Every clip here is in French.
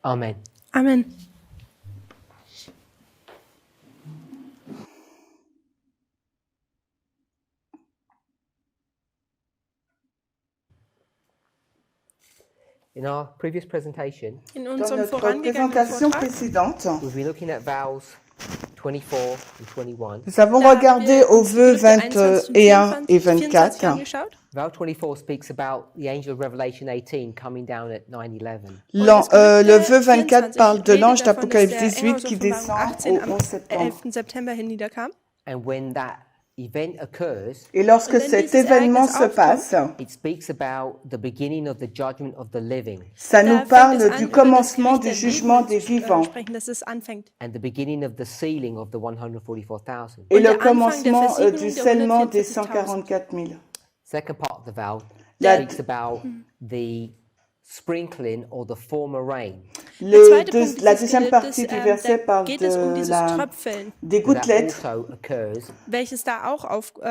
Amen. Amen. In our previous presentation, In Dans unserem notre vorangegangenen présentation Vortrag précédente, we've been looking at vows 24 and 21. nous avons da haben regardé wir aux uns die vœux Gelübde 21 und 21 et 24 24. angeschaut. Vow 24 speaks about the angel of Revelation 18 coming down at 9/11. Le vœu 24 parle de redet l'ange davon, dass d'Apocalypse der 18 Engel qui aus Offenbarung descend 18 au am 11 septembre. 11. September hin niederkam. And when that event occurs, Et lorsque Und wenn cet dieses événement Ereignis se passe, it speaks about the beginning of the judgment of the living ça Da nous fängt es parle an, du über das commencement Gericht du der jugement Lebenden des zu vivants sprechen, dass es anfängt. and the beginning of the sealing of the 144,000. et Und le der Anfang der commencement Versiegelung du der scellement des 144.000. 144 000. Second part of the vow La- speaks about the sprinkling or the former rain. Der zweite Punkt La dieses deuxième Gelübdes, partie du verset da parle geht es um de dieses Tröpfeln, des That gouttelettes also occurs welches da auch zur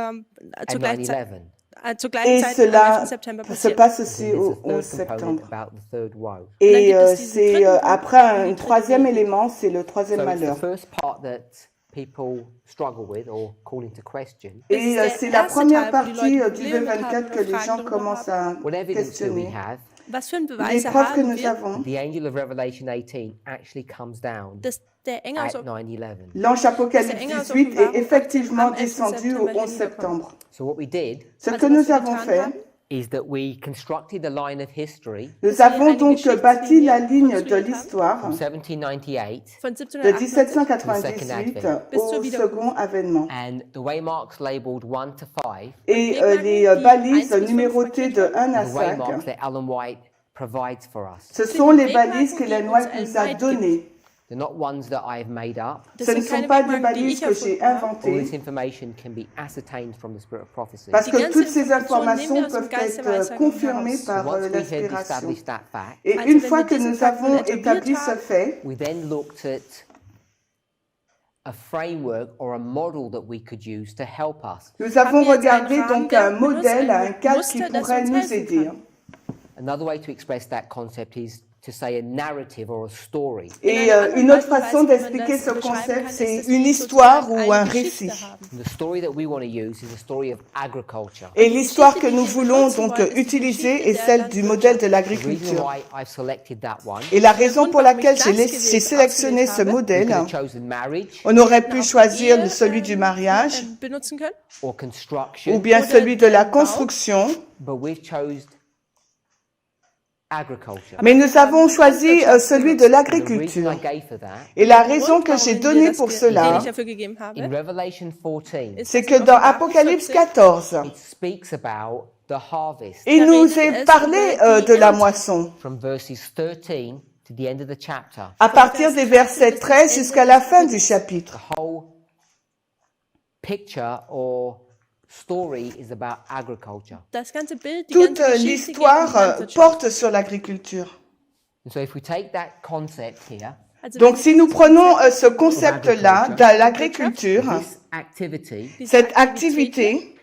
at gleichen 9/11. zur gleichen et Zeit am 11. cela September se passiert. passe aussi There's au a 11 third component septembre. about the third woe. Et gibt es diesen c'est dritten Punkt, après die un dritte troisième Regel. élément, c'est le troisième So it's the malheur. first part that people struggle with or call into question. Das Et ist der c'est la erste première Teil, wo die partie Leute du vœu Probleme mit haben 24 que oder les Fragen gens darüber commencent haben. à What evidence do we questionner. have Was für ein Les Beweise preuves que haben nous wir, avons, the angel of Revelation 18 actually comes down dass der Engel aus at 9/11? l'ange Apocalypse Engel aus 18 est Offenbarung 18 effectivement am 11. descendu au September 11 septembre. So what we did Ce Also que was nous wir avons getan fait, haben, is that we constructed a line of history nous dass wir avons eine donc bâti la Geschichtslinie ligne de konstruiert haben, l'histoire from 1798, von de 1798 1798 Bis au zur Wiedergeburt. second avènement. and the waymarks labeled 1 to 5 Et Wegmarken, les die balises 1 bis 5 numérotées de markiert 1 à are the 5, waymarks that Ellen White provides for us. ce sind sont die les balises Wegmarken, que die Ellen uns White Ellen nous a White données. They're not ones that I've made up. Das Ce ne sind sont keine pas des Wegmarken, die balises ich que j'ai erfunden habe. All this inventées, information can be ascertained from the spirit of prophecy. parce Die que ganze toutes ces Information nehmen wir informations aus dem peuvent Geist der être Weissagung confirmées heraus. par Once we had l'inspiration. established that fact, Et Also une wenn fois wir que diesen nous Fakt avons etabliert établi ce haben, fait, we then looked at a framework or a model that we could use to help us. nous avons haben wir jetzt regardé einen donc Rahmen un modèle, un benutzt, cadre qui Muster, das pourrait uns nous helfen aider. kann. Another way to express that concept is to say a narrative or a story. Et In einer une autre anderen façon Weise, wie man d'expliquer das ce beschreiben concept, kann, c'est ist, dass wir une histoire sozusagen ou un eine Geschichte récit. haben. The story that we want to use is a story of agriculture. Et l'histoire que Geschichte, die nous wir voulons benutzen donc wollen, ist die utiliser Geschichte est der celle du modèle de The reason l'agriculture. why I've selected that one, Et la raison Grund, pour warum laquelle ich j'ai das gewählt- j'ai sélectionné ausgewählt ce habe. we could modèle, have chosen marriage on aurait Wir pu hätten auch choisir Ehe, celui du mariage benutzen können. or ou construction, bien Oder celui de la den Bau. construction, but we've chosen agriculture. mais nous avons choisi celui de And the reason l'agriculture. I gave for that, Et la Der raison Grund, que warum j'ai wir donnée das pour den cela, ich dafür gegeben habe, in Revelation 14, ist, c'est dass que in dans Offenbarung Apocalypse 14, 14, it speaks about the harvest il Da nous redet est es parlé über die de la Ernte. moisson, from verses 13 to the end of the chapter. à partir des versets 13 jusqu'à la fin du chapitre. The whole picture or story is about agriculture. das ganze Bild, die Toute ganze Geschichte geht um die l'histoire Landwirtschaft. porte sur l'agriculture. And so if we take that concept here, Also Donc wenn si wir nous dieses prenons Konzept ce concept-là de l'agriculture, this activity diese cette Aktivität activité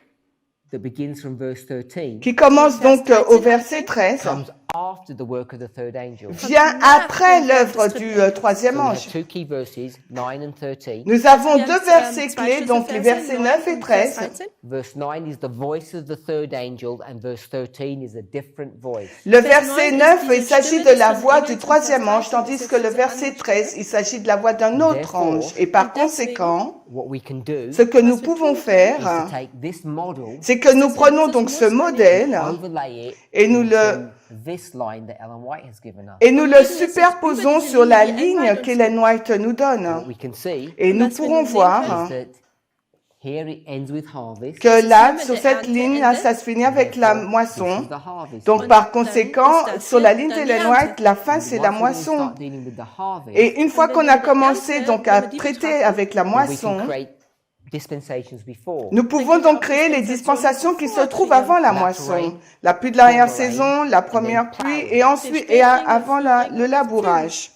that begins from verse 13 qui commence donc au verset 13, comes after the work of the third angel. vient après l'œuvre du troisième So we have ange. two key verses, 9 and 13. Nous avons Wir deux haben, versets zwei clés, donc les Schlüsselverse, versets 9 9 et und Vers 13. 13. Verse 9 is the voice of the third angel, and verse 13 is a different voice. Le Vers verset 9 9, ist il s'agit diese de la Stimme voix des du Engels troisième und Vers ange, tandis 13 que le ist verset diese 13, il s'agit de la voix d'un autre Therefore, ange. Et par und deswegen, conséquent, What we can do ce que nous wir pouvons tun is faire, to take this model, c'est que nous prenons donc ce modèle overlay it et nous le into this line that Ellen White has given us. et nous le superposons sur la ligne qu'Ellen White nous What donne. we can see Et nous Was wir pourrons nun sehen voir is that here it ends with harvest. que là, mit sur der cette Ernte ligne, là, endet. ça se finit avec la Therefore, moisson. this is the harvest. Donc, Und par dann conséquent, ist das sur la hier ligne dann die d'Ellen Ernte. White, la fin, c'est la Once we moisson. start dealing with the harvest, Et une fois Und qu'on wenn a wir die commencé Ernte, donc wenn à wir die traiter betrachten, avec la we can moisson, create dispensations before. nous pouvons donc créer les dispensations qui se trouvent avant la moisson. La pluie de l'arrière-saison, la première pluie et ensuite et avant le labourage.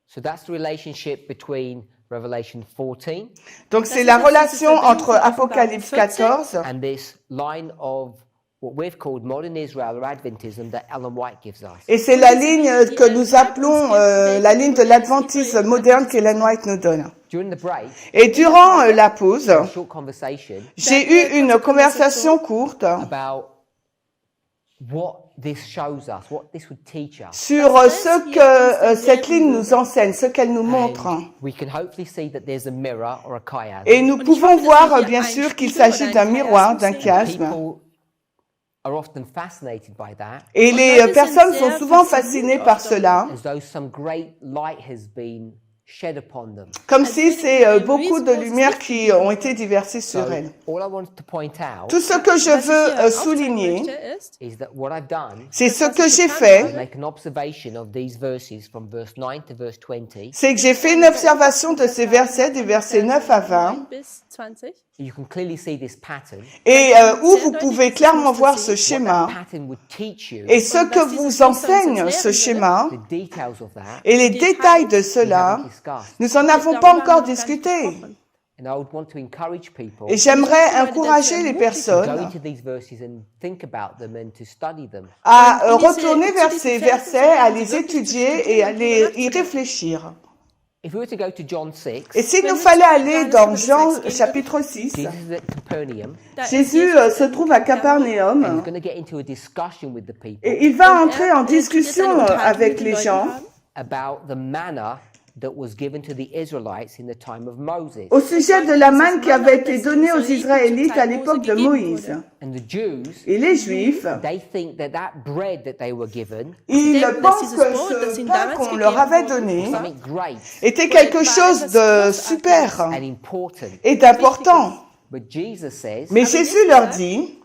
So that's the relationship between Revelation 14 Donc Das c'est ist la jetzt diese relation Verbindung entre von Apocalypse Offenbarung 14 and this line of what we've called modern Israel or Adventism that Ellen White gives us. Et c'est la ligne que nous appelons la ligne de l'adventisme moderne qu'Ellen White nous donne. During the break, Et durant la pause, a short conversation j'ai eu une conversation courte about what this shows us, what this would teach us. sur ce que cette ligne nous enseigne, ce qu'elle nous montre. And we can hopefully see that there's a mirror or a chiasm. Et nous pouvons voir, bien sûr, qu'il s'agit d'un miroir, d'un chiasme. People are often fascinated by that, Et les personnes sont souvent fascinées par cela, as though some great light has been shed upon them. comme si c'est beaucoup de lumière qui ont été déversées sur elles. All I wanted to point out Tout ce que je veux souligner, is that what I've done c'est ce que j'ai is fait, make an observation of these verses from verse 9 to verse 20. c'est que j'ai fait une observation de ces versets, des versets 9 à 20, bis 20. You can clearly see this pattern. et où vous pouvez clairement voir ce What schéma, that pattern would teach you, et ce que vous enseigne ce schéma, the details of that, et les détails de we cela, haven't discussed. nous n'en avons pas encore discuté. And I would want to encourage people Et j'aimerais encourager les to go personnes into these verses and think about them and to study them. à retourner vers ces versets, à les étudier et à y réfléchir. If we were to go to John 6, Et s'il nous fallait aller dans Jean chapitre 6, Jesus is at Capernaum, Jésus se trouve à and he's Capernaum going to get into a discussion with the people et il va entrer en discussion avec les gens about the manna that was given to the Israelites in the time of Moses. au sujet de la manne qui avait été donnée aux Israélites à l'époque de Moïse. And the Jews, Et les Juifs, they think that that bread that they were given ils pensent que ce pain qu'on leur avait donné was something great était quelque chose de super and important. et d'important. But Jesus says Mais Jésus leur dit,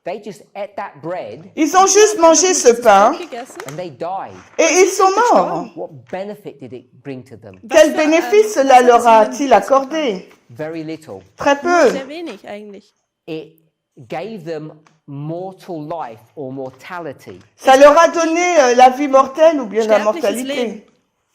they just ate that bread ils ont juste mangé ce pain and they died. et ils sont morts. What benefit did it bring to them? Quel bénéfice cela leur a-t-il accordé? Very little. Très peu. Sehr wenig eigentlich. It gave them mortal life or mortality, Ça leur a donné la vie mortelle ou bien la mortalité.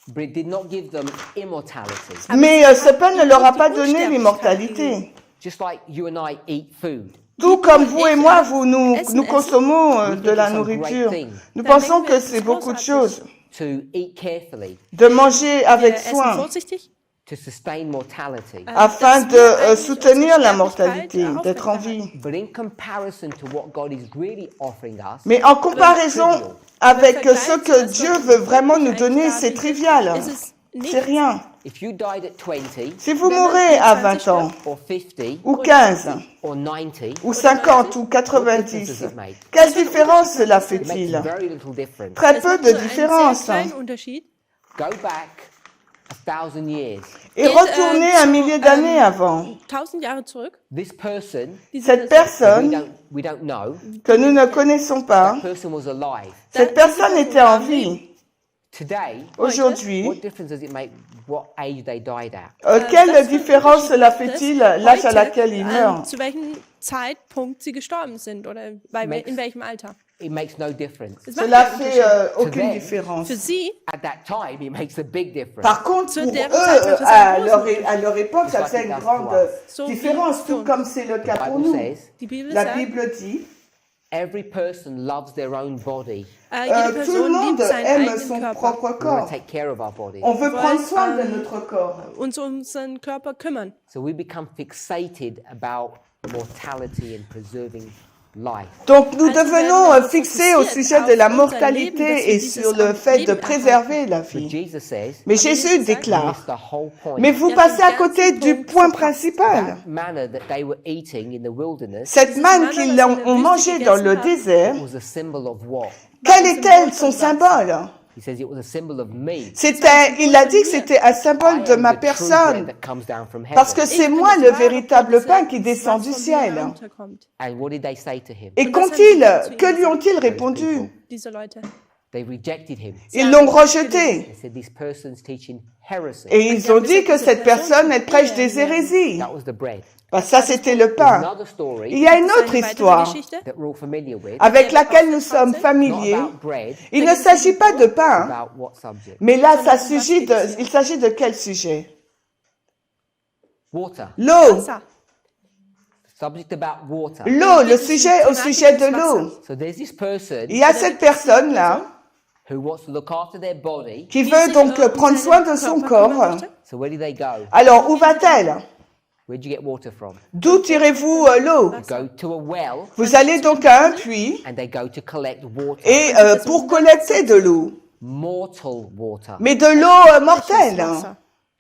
but it did not give them immortality. Mais ce pain ne leur a pas donné l'immortalité. Just like you and I eat food. Tout comme vous et moi, nous consommons de la nourriture. Nous pensons que c'est beaucoup de choses. To eat carefully, De manger avec Essen soin, vorsichtig. to sustain mortality. afin de soutenir la mortalité, d'être en vie. But in comparison to what God is really offering us, Mais en comparaison avec ce que Dieu veut vraiment nous donner, c'est trivial. Es ist C'est nicht. rien. if you died at 20 Si vous mourrez à 20 ans, or 50 ou 15, or 90, ou 50, ou 90, quelle différence cela it makes fait-il? very little difference. Très Es peu macht de nur einen différence. sehr kleinen Unterschied. Go back 1,000 years. Et retournez un millier d'années avant. 1000 Jahre zurück. This person Cette we personne don't know, que nous ne connaissons pas, that person was alive. cette personne était en vie. Today, Aujourd'hui, what difference does it make what age they died at? quelle différence cela fait-il l'âge à laquelle il meurt? Zu welchem Zeitpunkt sie gestorben sind oder in welchem Alter. It makes no difference. Es macht Cela keinen fait Unterschied. aucune différence. Für sie, At that time, it makes a big difference. Par contre, pour deren eux, Zeit macht es à einen leur, großen à leur époque, ça fait une grande So différence, wie tout comme c'est le The cas pour Bible nous. says die Bibel La sagt, Bible dit, every person loves their own body. jede tout le Person monde liebt seinen aime eigenen son Körper. propre We want corps. to take care of our body. On veut prendre wollen, soin de notre corps. Uns um unseren Körper kümmern. So we become fixated about mortality and preserving life. Donc nous devenons fixés au sujet de la mortalité et sur le fait de préserver la But vie. Jesus says, Mais Jésus you déclare, missed the whole point. mais vous passez à côté du point principal. That manna that they were eating in the wilderness Cette manne qu'ils ont mangée dans le désert, was a symbol of what? quel était son symbole? He says it was a symbol of me. Il a dit que c'était un I symbole de am ma the true bread personne, that comes down from heaven. parce que c'est moi le véritable pain qui descend du Was vom ciel. Himmel runterkommt. And what did they say to him? Et que lui ont-ils répondu? Diese Leute. They rejected him. Ils l'ont rejeté. They said this person's teaching heresy. Et ils ont dit que cette personne, elle prêche des hérésies. That was the bread. Bah, ça, c'était le pain. Another Il story y a une autre Eine weitere histoire Geschichte. that we're all familiar with. avec laquelle nous sommes Not familiers. about bread, Il ne s'agit pas de pain, about what subject? mais là, il s'agit de quel sujet? Water. L'eau. Ça. Subject about water. L'eau, le sujet au sujet de l'eau. So there's this person Il y a cette personne-là who wants to look after their body. qui veut donc prendre soin de son corps. So where do they go? Alors, où va-t-elle? Where do you get water from? D'où tirez-vous l'eau? Go to a well Vous allez donc à un puits and they go to collect water. et pour collecter de l'eau, Mortal water. mais de l'eau mortelle.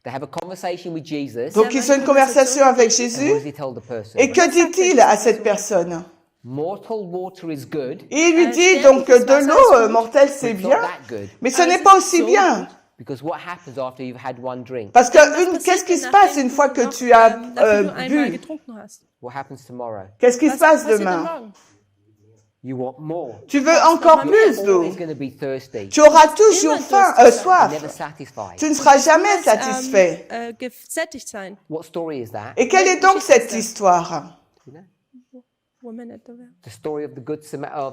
They have a conversation with Jesus. Donc, ils ont une conversation avec And what Jésus. does he tell the person? Et que dit-il à cette personne? Mortal water is good, Et il lui dit donc que de l'eau mortelle, c'est but it's not bien, that good. mais ce n'est pas aussi bien. Because what happens after you've had one drink? Parce que qu'est-ce qui se passe une fois que tu as bu? What happens tomorrow? Qu'est-ce qui se passe demain? You want more. Tu veux encore plus d'eau. Always going to be thirsty. Tu auras toujours faim, soif. Never satisfied. Tu ne seras jamais satisfait. Gesättigt sein. What story is that? Et quelle est donc cette histoire? You know? Woman at the well. The story of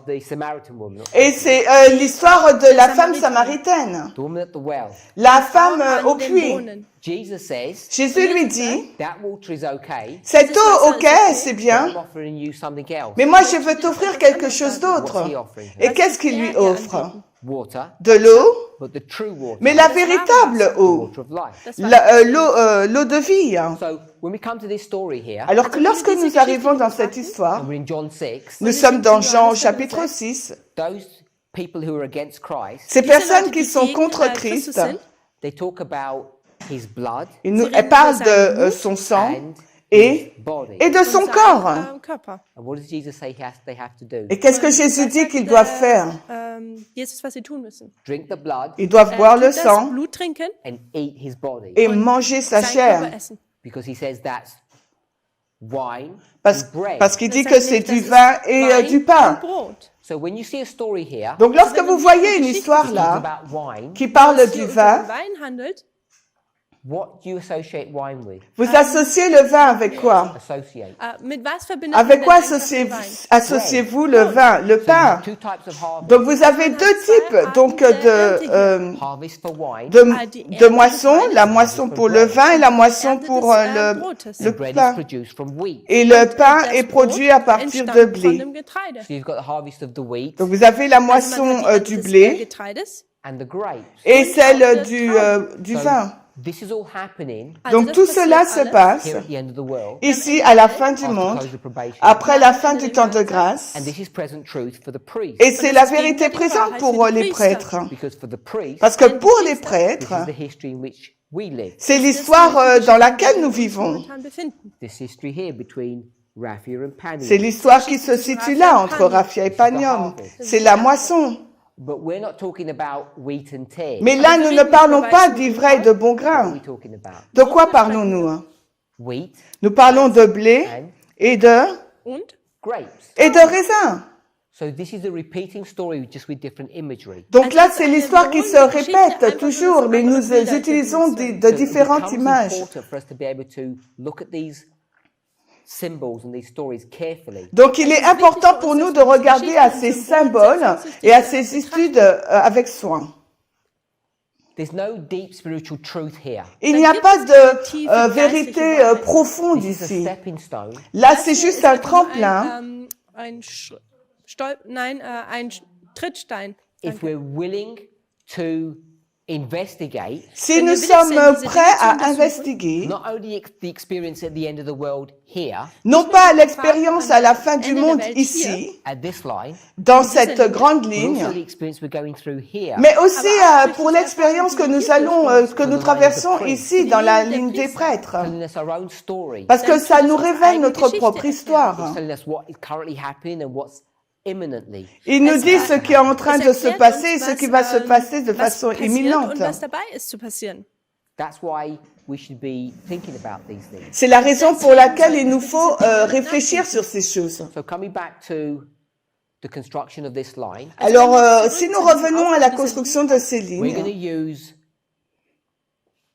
the Samaritan woman. Et c'est l'histoire de la femme samaritaine, The woman at the well. la femme au An den puits. Brunnen. Jesus says, Jésus lui dit, that water is okay. cette eau, ok, c'est I'm bien, offering you something else. mais moi je veux t'offrir quelque chose What's d'autre. he offering her? Et qu'est-ce qu'il lui offre? Water, De l'eau, but the true water. mais la véritable eau, Water of life. l'eau de vie. So when we come to this story here, Alors que lorsque nous arrivons dans cette histoire, and we're in John 6, nous sommes dans Jean chapitre 6, those people who are against Christ, ces personnes qui sont contre Christ, they talk about his blood elles parlent de son sang and et his body. de son corps. Körper. And what does Jesus say they have to do? Et qu'est-ce que Jésus dit qu'ils doivent faire? Jesus, was sie tun müssen. Drink the blood Ils doivent boire le Das sang Blut trinken, and eat his body. et manger sa sein chair. Körper essen. Because he says that's wine Parce, and bread. parce qu'il dit Das que heißt c'est nicht, du das ist vin et Wein du pain. und Brot. So when you see a story here, Donc lorsque vous voyez une histoire it's là about wine, qui parle Wenn es du hier um vin, Wein handelt, what do you associate wine with? vous associez le vin avec quoi? Associate. mit was verbindet Avec man quoi denn einfach den Wein? associez-vous le vin, le So you pain? have two types of harvest. Donc vous avez deux types donc Harvest for wine, de moisson, la moisson pour le vin et la moisson Ernte pour des le Brotes. the bread is pain. produced from wheat. Et le pain Das est Brot produit à partir de entstammt von blé. dem Getreide. So you've got the harvest of the wheat Donc vous avez la Also man moisson hat die du Ernte des blé Getreides. and the grapes. et celle du So vin. this is all happening Also Donc das tout cela passiert se alles passe here at the end of the world ici à la fin du after monde, close of probation. après la fin du temps de grâce. And this is present truth for the priest. Et c'est la vérité présente pour les prêtres. Because for the priest, Parce que pour les this prêtres, is the history in which we live. c'est l'histoire dans laquelle nous vivons. momentan befinden. This history here between Raphia and Panium. C'est l'histoire qui se situe là entre Raphia et Panium. C'est la moisson. But we're not talking about wheat and tea. Mais là, nous ne parlons pas d'ivraie et de bon What are grain. we talking about? De quoi parlons-nous? Hein? Wheat Nous parlons de blé and et de grapes. raisin. So this is a repeating story just with different imagery. Donc là, c'est l'histoire qui se répète toujours, mais nous utilisons de différentes It becomes images. important for us to be able to look at these symbols and these stories carefully. Donc il est important pour nous de regarder à ces symboles et à ces études avec soin. There's no deep spiritual truth here. Il n'y a pas de vérité profonde This is a ici. stepping stone Là, c'est juste un tremplin. Ein Trittstein. if we're willing to investigate Si nous sommes prêts à investiguer, not only the experience at the end of the world here, non pas l'expérience à la fin du monde ici, at this line, dans cette grande but also ligne, the experience we're going through here. mais aussi pour l'expérience que nous que nous traversons ici dans la ligne des prêtres. Telling us our own story. Parce que ça nous révèle notre propre histoire. It's telling us what is currently happening and what's imminently. Il nous dit ce qui est en train de se passer et ce qui va se passer de façon imminente. Und was dabei ist zu passieren. That's why we should be thinking about these things. C'est la raison pour laquelle il nous faut réfléchir sur ces choses. So coming back to the construction of this line, Alors, si nous revenons à la construction de ces we're going to lignes, use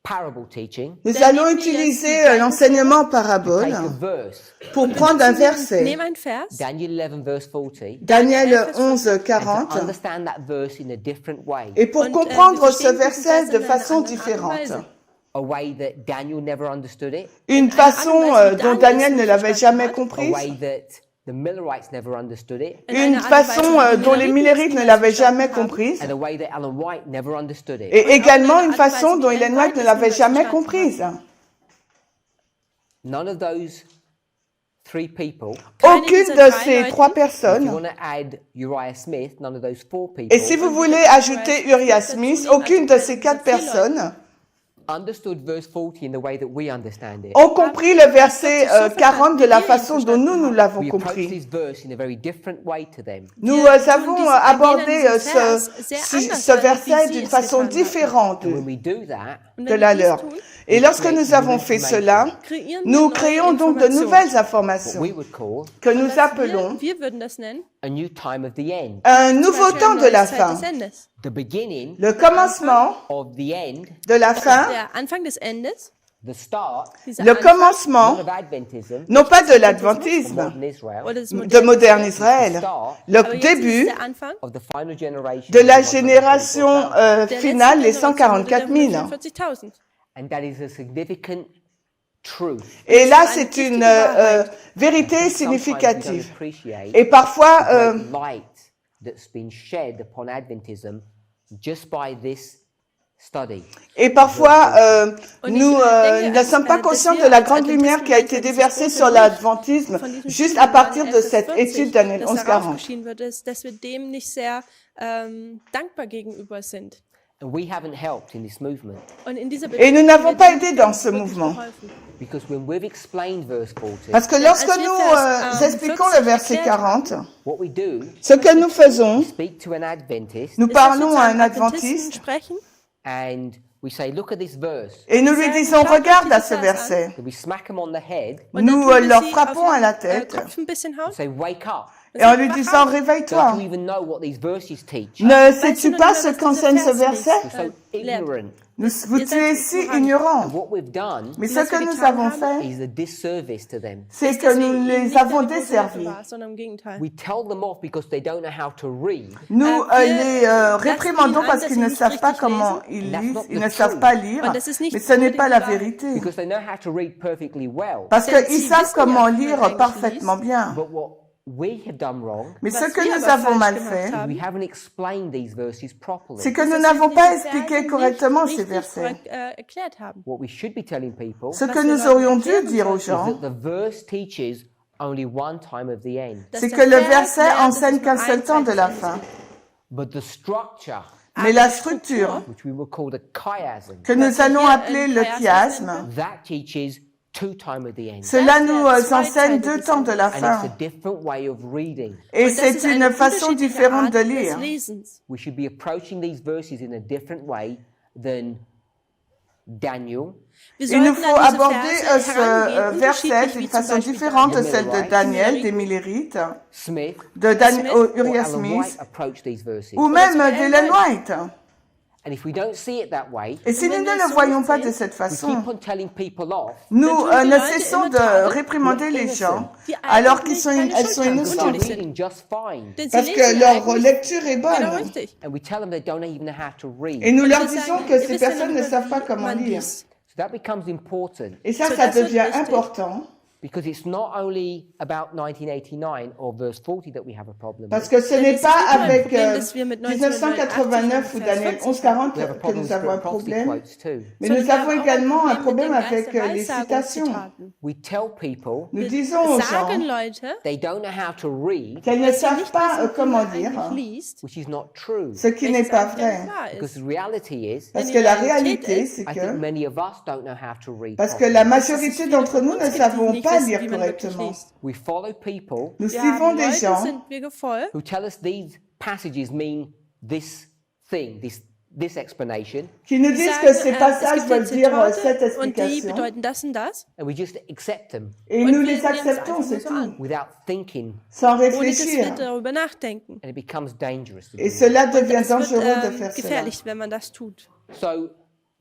parable teaching. nous allons utiliser l'enseignement Take parabole a verse, pour prendre un verset. Nehmen ein Vers. Daniel 11 verse 40, Daniel 11, and to 40, understand that verse in a different way. et pour Und, comprendre wir ce verstehen diesen verset Vers de in einer façon anderen Art und différente. Weise. a way that Daniel never understood it, Une façon dont Daniel ne l'avait jamais a comprise. way that the Millerites never understood it, Une façon dont les Millerites ne l'avaient jamais comprise. and a way that Ellen White never understood it. Et également une façon dont Ellen White ne l'avait jamais comprise. None of those three people, Aucune de ces trois if you personnes. want to add Uriah Smith, none of those four people Et si vous voulez ajouter Uriah Smith, aucune de ces quatre personnes understood verse 40 in the way that we understand it. ont compris le verset 40 de la façon dont nous l'avons We approach compris. this verse in a very different way to them. Nous avons abordé ce verset d'une façon différente When we do that, de la leur. Et lorsque nous avons fait cela, nous créons donc de nouvelles what informations we would call que nous appelons Wir würden das nennen, a new time of the end. un nouveau temps de la fin, Zeit des Endes. The beginning le commencement of the end, de la fin, Der Anfang des Endes, the start, dieser le Anfang commencement, not of Adventism, non pas de of l'adventisme, modern Israel, oder des de modernen moderne Israël, le Aber jetzt ist début der Anfang of the final generation, de la of the génération der finale, les letzten 144 000. 144.000. and that is a significant truth. Et là, c'est une vérité Sometimes we don't significative. appreciate Et parfois, the light that's been shed upon Adventism just by this study. nous ne sommes pas conscients de la grande lumière qui a été déversée sur l'adventisme juste à partir de cette étude d'année dass 1140. darauf geschieden wird, dass wir dem nicht sehr dankbar gegenüber sind. And we haven't helped in this movement Und in dieser Et nous n'avons pas aidé dans ce mouvement. because when we've explained verse 40, Parce que lorsque nous expliquons le verset 40, what we do, ce que nous faisons, speak to an Adventist nous parlons à un adventiste sprechen and we say, look at this verse. et nous lui disons, regarde à ce verset. So we smack them on the head und dann Nous tun wir leur sie frappons auf à la den, tête Kopf ein bisschen hauen. and say, wake up. et en lui disant, Don't réveille-toi. you even know what these verses teach? Ne sais-tu pas ce qu'enseigne ce verset? You're so ignorant. Tu es si ignorant. What we've done Mais ce que nous avons fait, is a disservice to them. c'est que nous les avons desservis. Sondern im Gegenteil. We tell them off because they don't know how to read. Nous les réprimandons parce qu'ils ne savent pas comment ils lisent, ils ne savent pas lire, mais ce n'est pas la vérité. Because they know how to read perfectly well. Parce qu'ils savent comment lire parfaitement bien. But what we have done wrong, Mais ce que nous avons mal fait, we haven't explained these verses properly. c'est que nous n'avons pas expliqué correctement ces versets. Erklärt haben. What we should be telling people Ce que nous aurions dû dire aux is gens, that the verse teaches only one time of the end. c'est que le verset enseigne qu'un seul temps de la fin. But the structure, Mais la structure, which we will call the chiasm, que nous allons appeler le chiasme, that teaches two time of the end. cela nous enseigne deux temps de la And it's fin. a different way of reading. Et Und das ist c'est une eine façon unterschiedliche différente de Art des lire. Lesens. We should be approaching these verses in a different way than Daniel, Wir Il nous sollten faut an diese aborder Verse ce herangehen, verset unterschiedlich d'une wie zum façon Beispiel différente de Daniel. celle de Daniel, des Millerites, Smith, de or Uriah Ellen Smith, White approach these verses. ou même d'Ellen White. And if we don't see it that way, Et si nous ne le voyons pas de cette we façon, keep on telling people off nous Dann tun die ne Leute cessons immer de tadeln, réprimer les innocent, gens die alors eigentlich qu'ils keine elles sont Schuld haben, because they're innocentes. unschuldig sind. reading just fine. Denn sie Parce lesen que leur eigentlich lecture est genau bonne. richtig. And we tell them they don't even know how to read. Et nous Und leur wir disons sagen, que ihr ces wisst ja personnes nicht ne mal, savent pas wie comment man lire. liest. So that becomes important Et ça Das wird devient wichtig. important. because it's not only about 1989 or verse 40 that we have a problem Parce with. que ce n'est pas avec dass wir mit 1989 ou Daniel 1140 We have a que problem nous with avons un spirit prophecy problème, quotes too. mais nous avons également un problème mit dem avec Geist der les citations. Weissagungszitaten. We tell people Nous disons aux Sagen gens Leute, they don't know how to read, qu'elles ne dass sie savent nicht pas wissen, wie comment man lire, eigentlich liest, which is not true. ce qui n'est welches pas eigentlich vrai. wahr Because ist. the reality is, Parce Denn que die la Realität réalité, ist, c'est I think que many of us don't know how to read parce que properly. la majorité d'entre nous ne savons pas lire wie man wirklich correctement. liest. We follow people Nous Wir suivons haben des Leute, gens sind wir gefolgt, who tell us these passages mean this thing, this explanation, qui nous die disent sagen, que ces es passages gibt veulent dire cette Zitate und die explication bedeuten das und das, and we just accept them et Und nous wir les nehmen es acceptons, einfach c'est nur so an. tout, without thinking, sans ohne dass wir réfléchir. darüber nachdenken. and it becomes dangerous to do Et that. cela devient Es wird dangereux de faire cela. gefährlich, wenn man das tut. So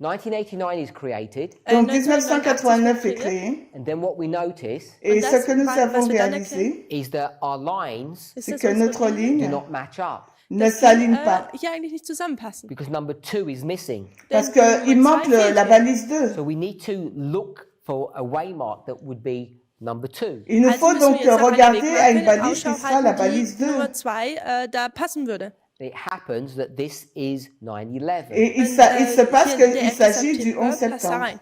1989 is created, Donc 1989 est créé, and then what we notice et das, ce que nous was avons wir dann réalisé, is that our lines Ist c'est das que unsere notre Linie? do ligne not match up. ne dass s'alignent pas. hier eigentlich nicht zusammenpassen. because number 2 is missing. Parce Denn qu'il Nummer manque zwei la fehlt. balise 2. So we need to look for a waymark that would be number 2. Il nous Also faut müssen donc wir jetzt nach einer regarder à une Wegmarke balise qui Ausschau sera la halten, balise die 2. Nummer 2 da passen würde. It happens that this is 9/11. Et il Und, se passe hier der qu'il 11. s'agit du 11 passt da septembre. rein.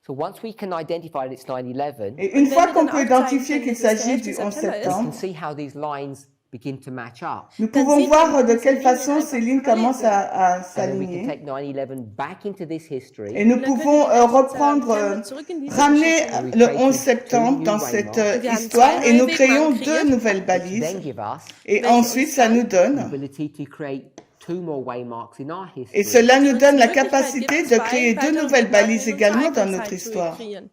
So once we can identify that it's 9/11, Et une Und fois wenn wir qu'on dann peut aufzeigen identifier können, qu'il dass es der s'agit 11. du 11 September ist, you can septembre, see how these lines begin to match up. nous Dann pouvons sieht voir man, de dass quelle die Linien façon einfach ces lignes parallel commencent sind. à And then we can s'aligner. take 9/11 back into this history. Et nous Und dann können pouvons wir reprendre, wieder zurück in diese ramener Geschichte. le 11 septembre dans cette histoire et nous créons deux nouvelles Then balises. give us Et Welche ensuite, uns ça nous the donne, ability to create 2 more waymarks in our et history. cela nous donne la Die Möglichkeit capacité gibt, de zwei créer deux weitere nouvelles Wegmarken balises in également unserer dans notre eigenen Zeit zu histoire. kreieren.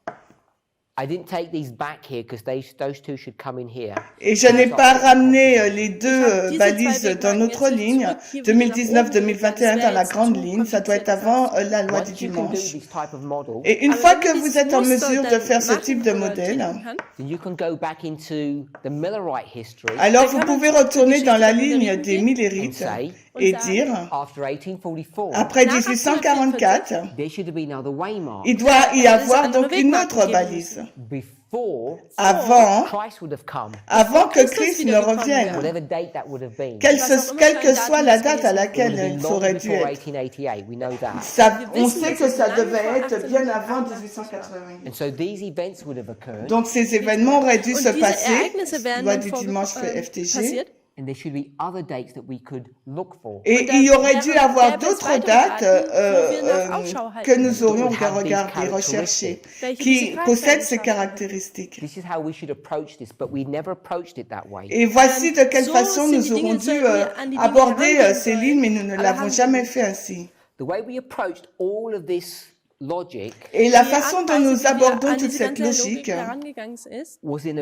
I didn't take these back here because those 2 should come in here. Et je n'ai pas ramené les Ich deux habe diese balises zwei dans Wegmarken notre jetzt ligne, zurück hier wieder nach oben gelegt, weil 2019-2021 das dans wäre la jetzt grande zu ligne, ça doit être kompliziert avant gesagt. la loi du Once you can do dimanche. this type of model, Et une Aber fois wenn que man vous dieses êtes en Muster mesure de dann faire ce machen type de oder modèle, finden kann, then you can go back into the Millerite history alors Dann vous kann man pouvez zur retourner dans la Geschichte der ligne Milleriten des gehen and Millérites say, et und sagen, dire, after 1844, après Nach 1844, there should have been another waymark. il doit y avoir andere donc une Wegmarken autre geben balise. Before Avant, Christ would have come, avant que Christus Christ ne wiedergekommen revienne, wäre. whatever date that would have been. quelle Was auch immer quelle für que ein soit Datum la es date à gewesen It would laquelle have been il long aurait dû before être. 1888, we know that. On wissen, sait dass que es ça lange devait vor être bien avant 1888 1880. And so these events would have occurred, Donc ces événements auraient dû Und se diese passer, Ereignisse wären loi dann du dimanche FTG, passiert. and there should be other dates that we could look for. et Und il y dann aurait dû gäbe avoir es d'autres weitere dates Daten, wo wir nach Ausschau halten que nous müssen. aurions Would have these regardé, recherché, Welche qui diese possèdent ces Charaktereigenschaften caractéristiques. This is how we should approach this, but we never approached it that way. Et voici de quelle So façon sind nous die aurons Dinge, dû sollten wir an die Dinge aborder herangehen ces sollen, lignes, mais nous ne aber l'avons haben wir jamais nicht. fait ainsi. The way we approached all of this logic Et la Die façon Art dont und nous Weise, wie wir abordons an toute diese cette ganze logique Logik herangegangen ist, was in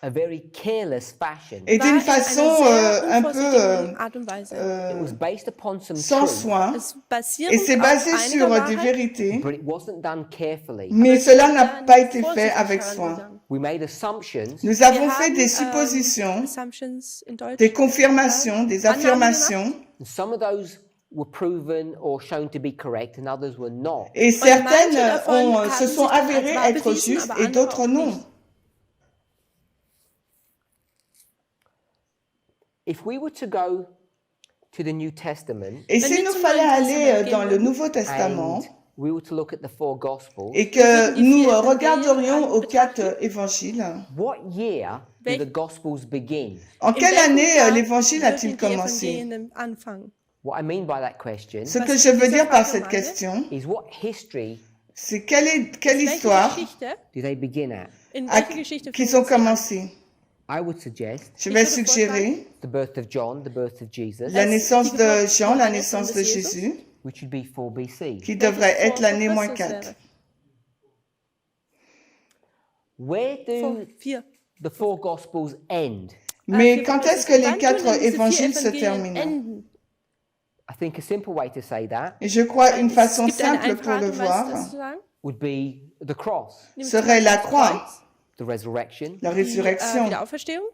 a very careless fashion. est war d'une in façon einer sehr un peu unvorsichtigen Art und Weise. It was based upon some sans truth, soin, Es et basierend c'est auf basé einiger sur des Wahrheit, vérités, but it wasn't done carefully. mais es cela ist n'a da pas nicht été fait vorsichtig avec soin. herangegangen. We made assumptions Nous Wir avons fait haben, des suppositions, Assumptions in Deutsch, des confirmations, des Annahmen affirmations, and some of those were proven or shown to be correct and others were not. et manche certaines davon haben se sich sont dann als avérées wahr être bewiesen, justes aber et andere d'autres auch non. nicht. If we were to go to the New Testament Et Wenn s'il wir nous zum fallait Neuen aller Testament dans gehen le würden Nouveau Testament and we were to look at the 4 Gospels, et que die nous vier regarderions Evangelien aux 4 betrachten, évangiles, what year do Wel- the Gospels begin? en In quelle welchem année Jahr l'évangile a-t-il würden die commencé? Evangelien anfangen? What I mean by that question Ce Was que ich je mit veux dieser dire par Frage cette meine, question, is what history c'est quelle Welche histoire Geschichte, do they begin at? in a- welche Geschichte qui fängt sont sie an? commencées? I would suggest Je Ich vais würde suggérer the birth of John, the birth of Jesus, la naissance die de Geburt Jean, la Johannes naissance und de des Jesus. Jésus, which would be 4 BC. qui Welches devrait être vor l'année Christus moins 4. wäre. Where Vor do 4. the 4 Gospels end? Mais Vier quand Gospel- est-ce que les Wann 4 tun denn diese 4 évangiles se Evangelien terminent? enden? I think a simple way to say that Et je crois une façon Es gibt eine simple einfache pour Art le und Weise, das voir zu sagen. would be the cross, Nämlich serait zum la Beispiel croix, das Kreuz, the resurrection, la die résurrection, Wiederauferstehung,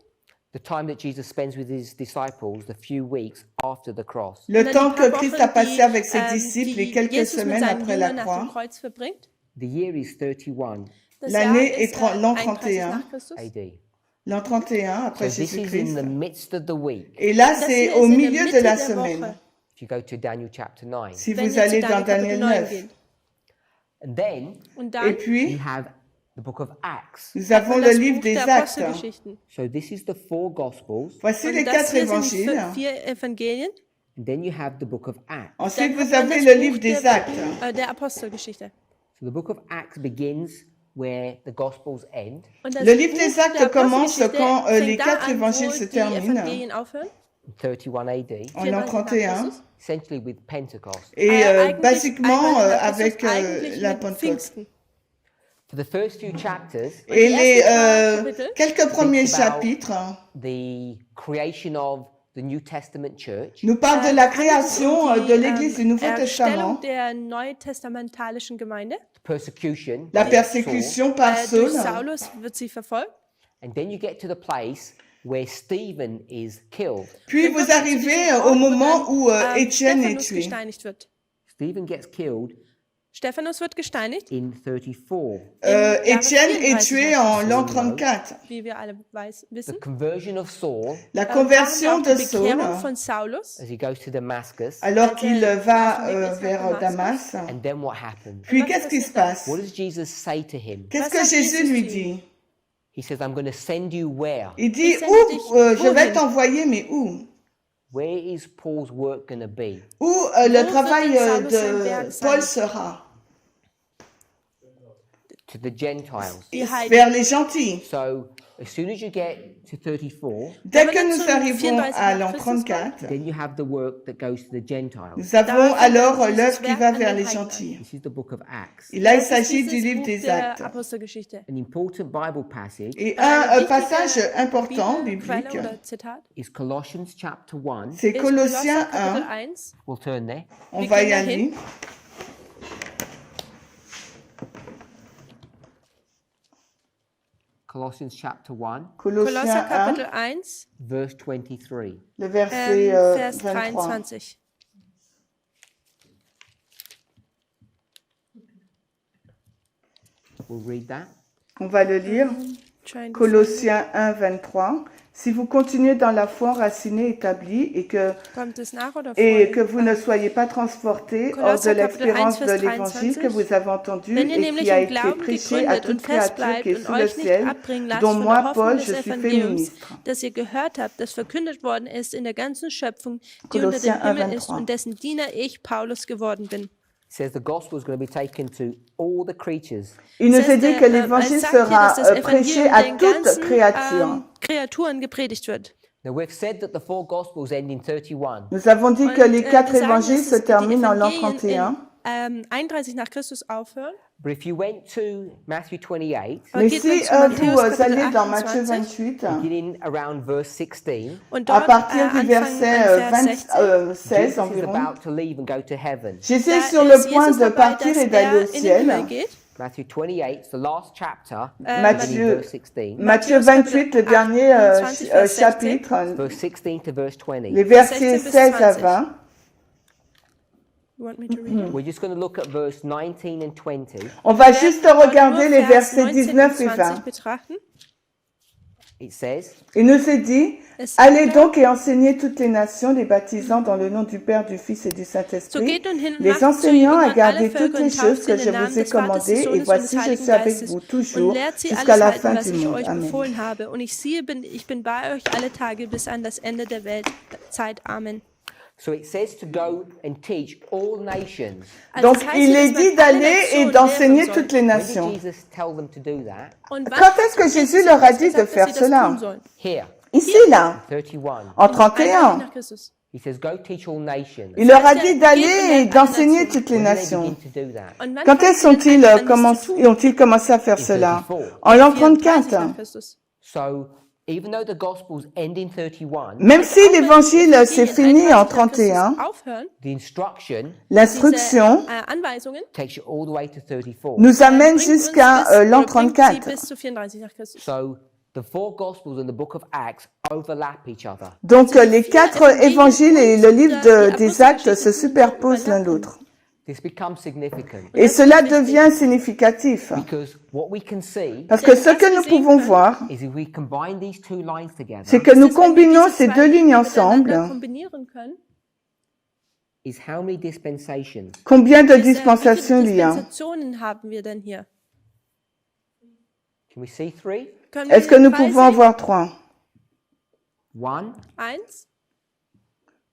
the time that Jesus spends with his disciples, the few weeks after the cross. le und dann temps die paar que Christ Wochen, a passé avec ses die, disciples et die quelques Jesus mit semaines seinen après la Jüngern nach dem croix. Kreuz verbringt. The year is 31 Das L'année Jahr est ist l'an 31 31. nach Christus. AD. L'an 31 So après this is in Jésus-Christ. the midst of the week. Et là, Das c'est hier au ist in der milieu Mitte de la der semaine. Woche, If you go to Daniel chapter 9. Si wenn vous wir allez zu dans Daniel Daniel Kapitel 9 9. gehen. And then Und Et dann puis, you have the book of Acts. nous avons le das livre Buch des der Actes. Apostelgeschichten. So this is the 4 Gospels. Voici les Und das 4 hier sind die évangiles. 4 Evangelien. And then you have the book of Acts. Ensuite, Dann vous hat man avez das le Buch livre des Actes. der Apostelgeschichte. So the book of Acts begins where the Gospels end. Und das Le livre Buch des Actes der commence Apostelgeschichte quand les fängt da 4 an, évangiles wo se die terminent, Evangelien aufhören. 31 AD, en l'an 34 nach 31. Christus. essentially with Pentecost. Et Eigentlich basiquement einmal nach avec Christus, eigentlich la mit Pentecôte. Pfingsten. For the first few chapters, Et die les ersten Kapitel quelques premiers Think about- chapitres the creation of the New Testament church, nous parlent de la handelt es création um de die, l'Église du Nouveau Erstellung Testament, der neutestamentalischen Gemeinde. persecution, la by Saul, persécution par Durch Saul, Saulus wird sie verfolgt. and then you get to the place where Stephen is killed. Puis vous arrivez au moment où Étienne est Stephanus tué. gesteinigt wird. Stephen gets killed Stephanus wird gesteinigt, in 34. Étienne est tué en l'an 34. wie wir alle wissen. The conversion of Saul, La conversion Dann de auch die Saul, Bekehrung von Saulus. as he goes to Damascus, alors qu'il va vers Damas. and then what happens? Puis qu'est-ce qui se passe? What does Jesus say to him? Qu'est-ce que Jésus lui dit? He says, I'm going to send you where? Il dit, où je vais t'envoyer, mais où? Where is Paul's work going to be? Où le travail de Paul sera? To the Gentiles. Vers les gentils. So, as soon as you get to 34, Dès que nous arrivons à l'an 34, then you have the work that goes to the Gentiles. nous avons alors l'œuvre qui va vers les gentils. This is the book of Acts. Et là, il Das ist s'agit du dieses livre Buch des der Actes. Apostelgeschichte. An important Bible passage Et un passage important biblique, Quelle oder Zitat is Colossians chapter 1. c'est ist Colossiens Kapitel 1. 1. We'll turn there. On Wir va gehen y dahin. aller. Colossians chapter 1, Kolosser Colossiens 1, Kapitel 1, verse 23. le verset Vers 23. 23. We'll read that. On va le lire. Colossiens 1, 23. Si vous continuez dans la foi enracinée, établie, Kommt es nach oder et vor? que vous ne soyez pas transportés hors de Colosser Kapitel 1, l'espérance de Vers l'évangile 23. que vous avez entendu Wenn ihr et nämlich qui a im été Glauben prêché à gegründet toute und fest créature bleibt qui est und sous le euch nicht ciel, abbringen lasst dont von moi, der Hoffnung Paul, des je suis fait Evangeliums, ministre. das ihr gehört habt, das verkündet worden ist in der ganzen Schöpfung, die unter Colossiens dem 1, Himmel ist 23. und dessen Diener ich, Paulus, geworden bin. It says the gospel is going to be taken to all the creatures. Il nous Das est heißt, dit que l'évangile es sagt hier, sera dass das prêché Evangelium à den toute ganzen créature. Kreaturen gepredigt wird. Now we've said that the four gospels end in 31. Nous avons dit que les Und, quatre wir sagen, évangiles dass se die terminent en l'an Evangelien 31. in 31 nach Christus aufhören. But if you went to Matthew 28, Aber Mais geht si man zu Matthäus vous Kapitel allez dans Matthieu 28, 28, beginning around verse 16, und à dort partir du Anfang verset an Vers 16, 16 Jesus is environ, about to leave and go to heaven. Jésus da est sur le ist point Jesus de dabei, partir dass et d'aller au er in den Himmel ciel. geht. Matthew 28, the last chapter, Matthieu, beginning verse 16, Matthieu Matthäus 28, le Kapitel dernier 28, Vers 16. chapitre, verse 16 to verse 20. les versets 16 bis 16 à 20. 20. You want me to read it? We're just going to look at verse 19 and 20. On va Wir juste werden dort regarder nur les Vers versets 19 19 et und 20 20. betrachten. It says, Il nous est dit, Es allez sagt, donc et enseignez toutes les nations, les baptisant dans le nom du Père, du Fils et du so Saint-Esprit, geht nun hin und les macht zu enseignant à Jüngern garder alle toutes Völker les und choses tauft que sie je in den vous Namen ai des Vaters, des commandées, et Sohnes und des voici je Heiligen suis avec Geistes vous und toujours lehrt sie jusqu'à alles la halten, fin was du ich monde. euch Amen. befohlen habe. Und ich bin bei euch alle Tage bis an das Ende der Weltzeit. Amen. so it says to go and teach all nations. Also Donc es heißt il hier, est dass man dit alle d'aller et Nationen d'enseigner lehren soll. toutes les When did nations. Jesus tell them to do that? Und wann Quand est-ce que hat Jésus Jesus leur a dit gesagt, de dass faire sie das cela? tun sollen? Here, Ici, là, 31. en 31 31. nach Christus. He says, go teach all nations. Il leur a Geht dit und d'aller et lehrt alle d'enseigner Nationen. toutes les When did they nations. begin to do that? Und wann Quand fangen est-ce sie denn ont-ils an, dies zu tun? ont-ils commencé à faire cela? En l'an 34 34. nach Christus. So even though the Gospels end in 31, Même si l'évangile s'est fini en 31, Aufhören, the instruction l'instruction diese Anweisungen takes you all the way to 34. nous amène bringt uns jusqu'à l'an bringt sie 34. bis zu 34 nach Christus. So the four Gospels and the book of Acts overlap each other. Donc les quatre évangiles et le livre des actes se superposent l'un l'autre. This becomes significant Et cela devient significatif. because what we can see Parce que ce que nous pouvons voir, is if we combine these two lines c'est together, que nous Das ist, wenn wir combinons diese ces zwei deux lignes miteinander ensemble. kombinieren können. is how many dispensations? Combien de Wie viele dispensations il y a? Dispensationen haben wir denn hier? Can we see three? Können Est-ce que wir nous drei pouvons en sehen? voir trois? One, Eins,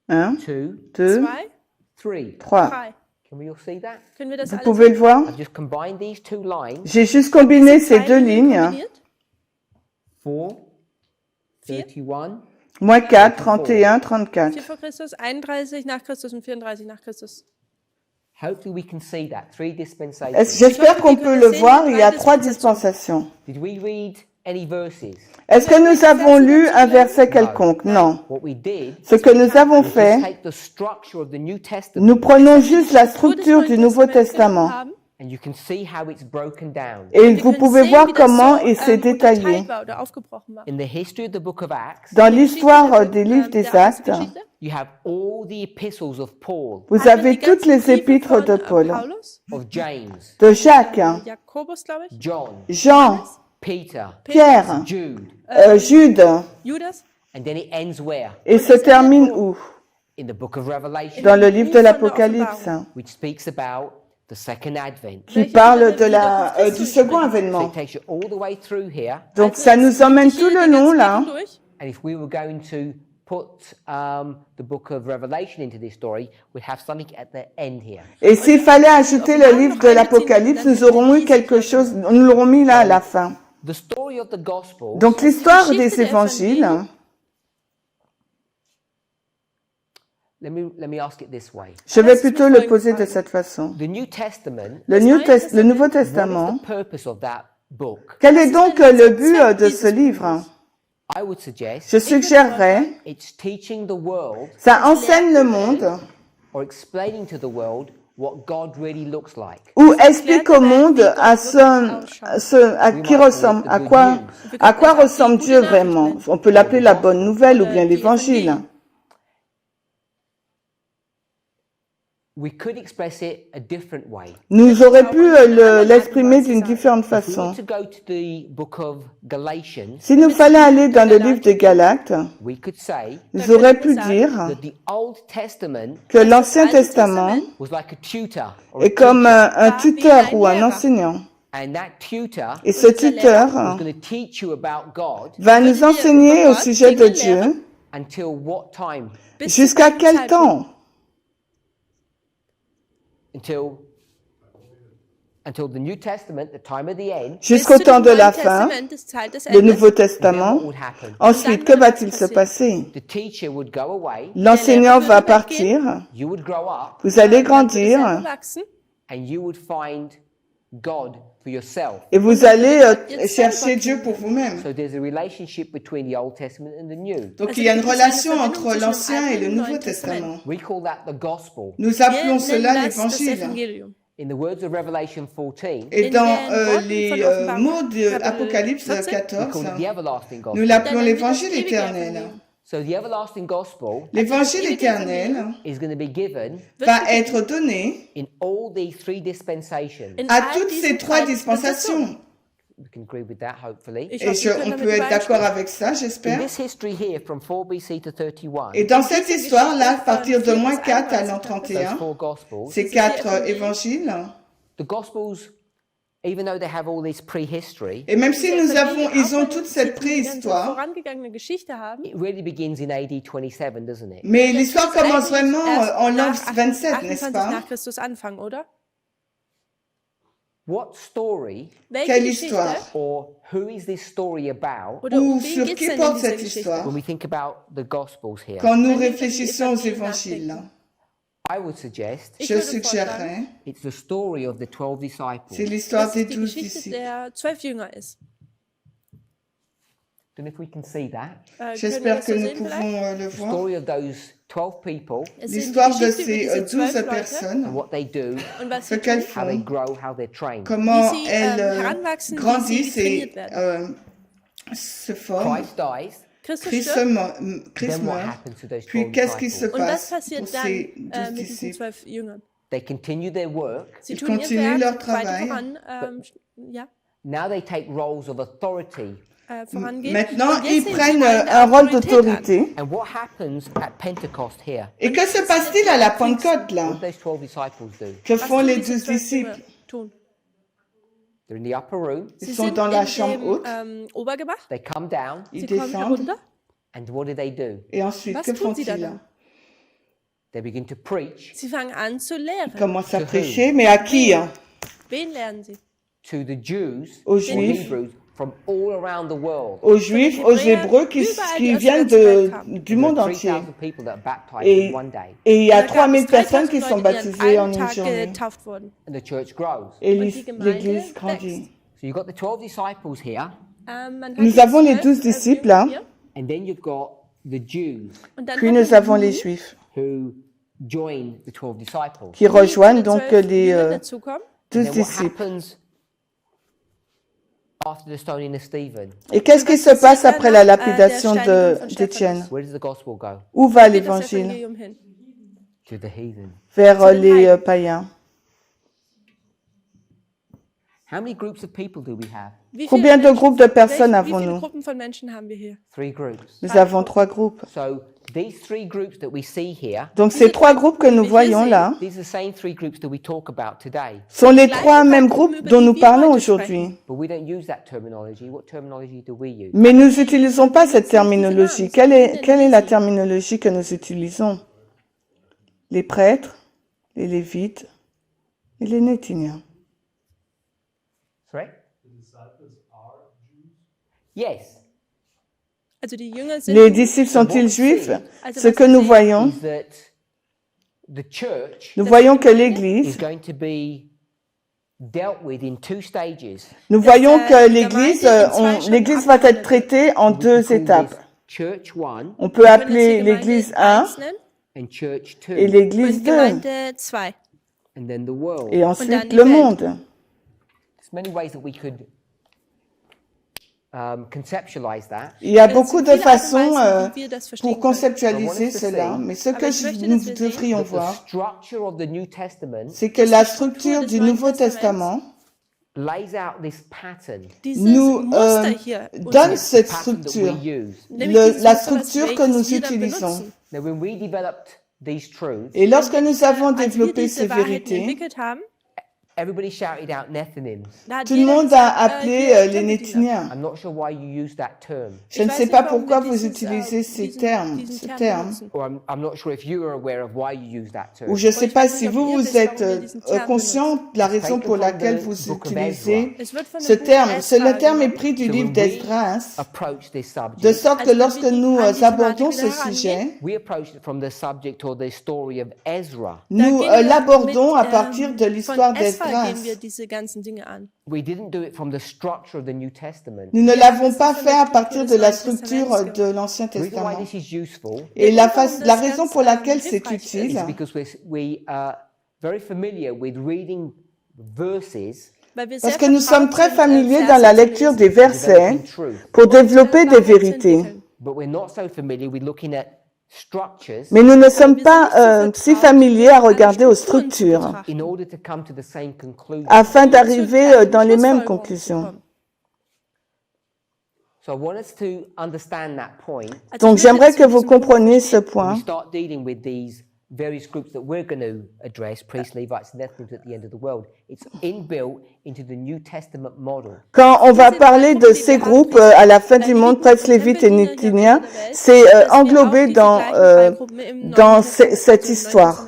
Un, two, deux, zwei, three. trois. drei. Can we all see that? Können wir das Vous alles pouvez le voir? I've just combined these two lines. J'ai juste combiné Diese ces zwei deux Linien lignes. kombiniert? 4, Vier. 31, Moins 4, 31, 34. 4 vor Christus, 31 nach Christus und 34 nach Christus. hopefully we can see that. Three dispensations. J'espère qu'on peut le voir. Il y a trois dispensations. Did we read any verses? Est-ce que nous avons lu un verset quelconque? Non. What we did Ce que nous avons was just fait, take the structure of the New Testament nous prenons juste la structure du Nouveau Testament. Haben, And you can see how it's broken down. Et Wir vous können pouvez sehen, voir wie das comment so, il s'est détaillé. unterteilt war oder aufgebrochen war. In the history of the book of Acts, Dans l'histoire des livres des Actes, Apostelgeschichte, you have all the epistles of Paul, vous hat man avez die toutes ganzen les Briefe épîtres von, de Paul, Paulus, of James, de Jacques, Jakobus, glaube ich, John, Jean, Peter, Pierre, Jude, Jude, Judas. and then it ends where? et se termine où? In the book of Revelation, Dans le livre de l'Apocalypse, which speaks about the second advent. qui parle de du second So avènement. it takes you all the way through here, Donc Also, ça es nous nimmt emmène dich tout hier le die long ganzen là. Kapitel durch. and if we were going to put the book of Revelation into this story, we'd have something at the end here. Et s'il fallait ajouter le livre de l'Apocalypse, nous aurons eu quelque chose, nous l'aurons mis là à la fin. The story of the Gospels Donc l'histoire Die Geschichte des der évangiles, Evangelien. let me ask it this way. je vais plutôt le poser de cette façon. The New Testament, Le Nouveau what Testament, is the purpose of that book? quel est donc le but de ce livre? I would suggest Je suggérerais, it's teaching the world ça enseigne le monde or explaining to the world what God really looks like. ou explique au monde à qui ressemble, à quoi ressemble Dieu vraiment. On peut l'appeler la bonne nouvelle ou bien l'évangile. We could express it a different way. Nous aurions pu l'exprimer d'une différente If we façon. were to go to the book of Galatians, S'il nous fallait aller dans le livre des Galates, we could say nous aurions pu dire that the Old Testament que l'Ancien Testament was like a tutor or a est comme teacher, un tuteur ou un enseignant. and that tutor Et ce tuteur was going to teach you about God va nous enseigner au sujet de Dieu until what time? Bis zu jusqu'à welchem quel Zeitpunkt? temps? Until the New Testament, the time of the end. Jusqu'au Bis zu temps dem de la Neuen fin, Testament, des Zeit des le Endes. Nouveau Then Testament. what would happen? Ensuite, que va-t-il se passer? The teacher would go away. L'enseignant va partir, You would grow up, vous allez Dann wird es grandir wachsen. and you would find God for yourself. et vous allez chercher Dieu pour vous-même. So there's a relationship between the Old Testament and the New. Donc il y a une relation entre l'Ancien et le Nouveau Testament. We call that the gospel. Nous Wir appelons nennen cela das das l'Évangile. Evangelium. In the words of Revelation 14, Et In dans den Worten les von Offenbarung, mots de Kapitel Apocalypse 14, we 14, call it the everlasting nous gospel. l'appelons Dann nennen wir das l'Évangile ewige éternel. Evangelium. So the everlasting gospel L'Évangile ewige éternel is going to be given va être donné in all these three dispensations. In à all toutes diesen ces trois drei dispensations. We can agree with that, hopefully. Ich Et hoffe, wir on können peut damit être d'accord übereinstimmen. avec ça, In j'espère. this history here, from 4 BC to 31, Et dans cette histoire-là, à partir de Geschichte moins von 4 à l'an 31, those 31, four gospels, ces quatre évangiles, the gospels, even though they have all this prehistory, et même si Diese ils ont Evangelium, toute auch cette wenn sie die ganze préhistoire, vorangegangene Geschichte haben, it really begins in AD 27, doesn't it? mais l'histoire commence vraiment erst en l'an nach 27, n'est-ce 28 pas? nach Christus anfangen, oder? What story Welche Quelle Geschichte histoire? or who is this story about oder Ou um wen sur geht's qui denn in porte dieser cette Geschichte? histoire? when we think about the gospels here? Quand nous Wenn wir réfléchissons aux über die évangiles, nachdenken. I would suggest Ich je würde suggérerais, vorschlagen, it's the story of the 12 c'est disciples. l'histoire dass des es die 12 Geschichte disciples. der 12 Jünger ist. Don't know if we can see that. Können wir J'espère das que so nous sehen vielleicht? pouvons le The voir. story of those 12 people Es sind die L'histoire de Geschichte über ces diese 12 12 Leute personnes, and what they do, und was ce sie qu'elles tun, how they font, grow, how they're trained. comment Wie sie, elles heranwachsen, wie grandissent sie et trainiert se forment. Christ dies. Christus Christ stirbt. Christ Then what meurt. happens to those Puis 12 qu'est-ce qui se disciples? Und was passe pour passiert dann ces 12 mit diesen disciples? 12 Jüngern? They continue their work. Sie Ils tun ihr continuent leur Werk weiter travail. voran, ja, Now they take roles of authority. vorangehen. Maintenant, Und jetzt ils nehmen sie prennent eine un rôle Autorität an. d'autorité. And what happens at Pentecost here? Et que se passe-t-il à la Pentecôte, What là? do those 12 disciples do? Que Was font tun les diese 12 12 Jünger disciples? tun? They're in the upper room. Ils Sie sont sind dans la in chambre dem haute, Obergemach, They come down, ils sie kommen descendent, herunter. and what do? et ensuite, Was que tun sie font-ils? dann? They begin to preach Sie fangen an zu lehren. Ils commencent à To who? prêcher, mais à qui? Hein? Wen lernen sie? to the Jews Aux or Juifs. Hebrews from all around the world. Aux Juifs, aux Hébreux qui viennent du monde There are entier. 3,000 people that are baptized Et, in one day, et il y a Da gab 3000 es personnes 3000 qui sont Leute, die baptisées an en einem une Tag journée. getauft wurden. and the church grows. Et Und die Gemeinde l'Église grandit. wächst. So you've got the 12 disciples here, Man hat Nous die avons les 12, 12 disciples là, hier. and then you've got the Jews Und dann puis hat nous man avons die, les Juifs who join the 12 disciples. qui rejoignent donc die zu den 12 les, Jüngern dazukommen. 12 Then what disciples. happens after the stoning of Stephen? Et qu'est-ce qui se passe après la lapidation d'Étienne? Where does the gospel go? Où va Geht das l'évangile? Evangelium hin? To the heathen. Vers les païens. How many groups of people do we have? Wie Combien de Menschen- groupes de personnes Wie viele avons-nous? Gruppen von Menschen haben wir hier? 3 groups. Nous avons 3 groupes. So these 3 groups that we see here, Donc ces 3 groupes que nous voyons là these are the same 3 groups that we talk about today. sont les 3 mêmes groupes dont nous parlons aujourd'hui. But we don't use that terminology. What terminology do we use? Mais nous n'utilisons pas cette terminologie. Quelle est la terminologie que nous utilisons? Les prêtres, les lévites et les nétiniens. Sorry? Yes. Also die Jünger sind Les disciples sont-ils juifs? Ce que nous voyons, Is that the church nous voyons que is l'Église, going to be dealt with in 2 stages. nous voyons que l'Église va être traitée en 2 étapes. Church 1 On peut appeler l'Église 1 and church 2 et l'Église und 2 Gemeinde 2. and then the world. et ensuite dann die le Welt. monde. There's many ways that we could conceptualize that. Il y a Es beaucoup gibt de viele Art und façons Weisen, wie wir das verstehen pour können. conceptualiser cela, mais ce que ich möchte, nous dass wir sehen, devrions That the voir, structure of the New Testament c'est que la structure du Nouveau Testament lays out this pattern. Dieses nous Muster hier donne uns, cette Pattern that structure, we use. nämlich dieses la Muster, was structure que welches nous wir dann utilisons. benutzen. Now, when we developed these truths, Et lorsque nous avons Als wir développé diese ces Wahrheiten vérités, entwickelt haben, everybody shouted out Nethinims. da hat tout le jeder monde gesagt, a appelé hier, les Tempeldiener. Nétiniens. I'm not sure why you use that term, Je ne weiß sais nicht, pas warum pourquoi wir vous dieses, utilisez ces diesen termes, ce Term terme. benutzen. or I'm not sure if you are aware of why you use that term. Ou je ne sais ich pas weiß si nicht, ob vous, ihr vous wisst, êtes warum wir diesen Term conscient de la raison taken pour from laquelle the vous book of utilisez Es wird von ce dem Buch terme. Esra Le terme est genommen, pris du So livre when we d'Esdras, approach this de subject, sorte que Also, lorsque wenn wir nous an die abordons Thematik ce wieder sujet, we approach it from the subject or the story of Ezra. nous gehen wir l'abordons à mit, partir de l'histoire von Esra d'Esdras. gehen wir diese ganzen Dinge an. We didn't do it from the structure of the New Testament. Nous ne l'avons pas von fait der à partir de Struktur la des Neuen structure Testaments de l'Ancien The reason why Testament. this is useful Et Der Grund, warum la das raison ganz, pour laquelle c'est hilfreich ist, utile, is because we are very familiar with reading verses weil wir parce sehr que nous sommes vertraut très sind, familiers Verse dans la zu lecture lesen. des versets developing truth, pour Und, développer des Wahrheit zu vérités. entwickeln. but we're not so familiar with looking at structures Mais nous ne sommes wir pas sind nicht so si vertraut, familiers à alle regarder aux Strukturen zu structures betrachten, in order to come to the same conclusion. afin um d'arriver zur dans les mêmes Schlussfolgerung zu conclusions. kommen. So I want us to understand that point. Also Donc ich möchte, j'aimerais dass que wir vous diesen Punkt compreniez ce verstehen. We point. start dealing with these various groups that we're going to address, priests, Levites, and Nethinims at the end of the world. It's inbuilt into the New Testament model. Quand on va parler de ces groupes à la fin du monde, prêtres, lévites et nétiniens, c'est englobé dans cette histoire.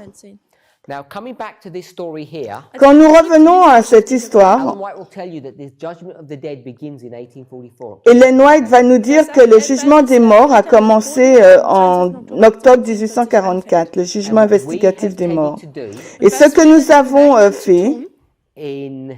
Now, coming back to this story here, Quand nous revenons à cette histoire, Alan White will tell you that the judgment of the dead begins in 1844. Ellen White va nous dire que le jugement des morts a commencé en octobre 1844, le jugement And what we investigatif have des tended morts. to do Et ce que nous avons fait in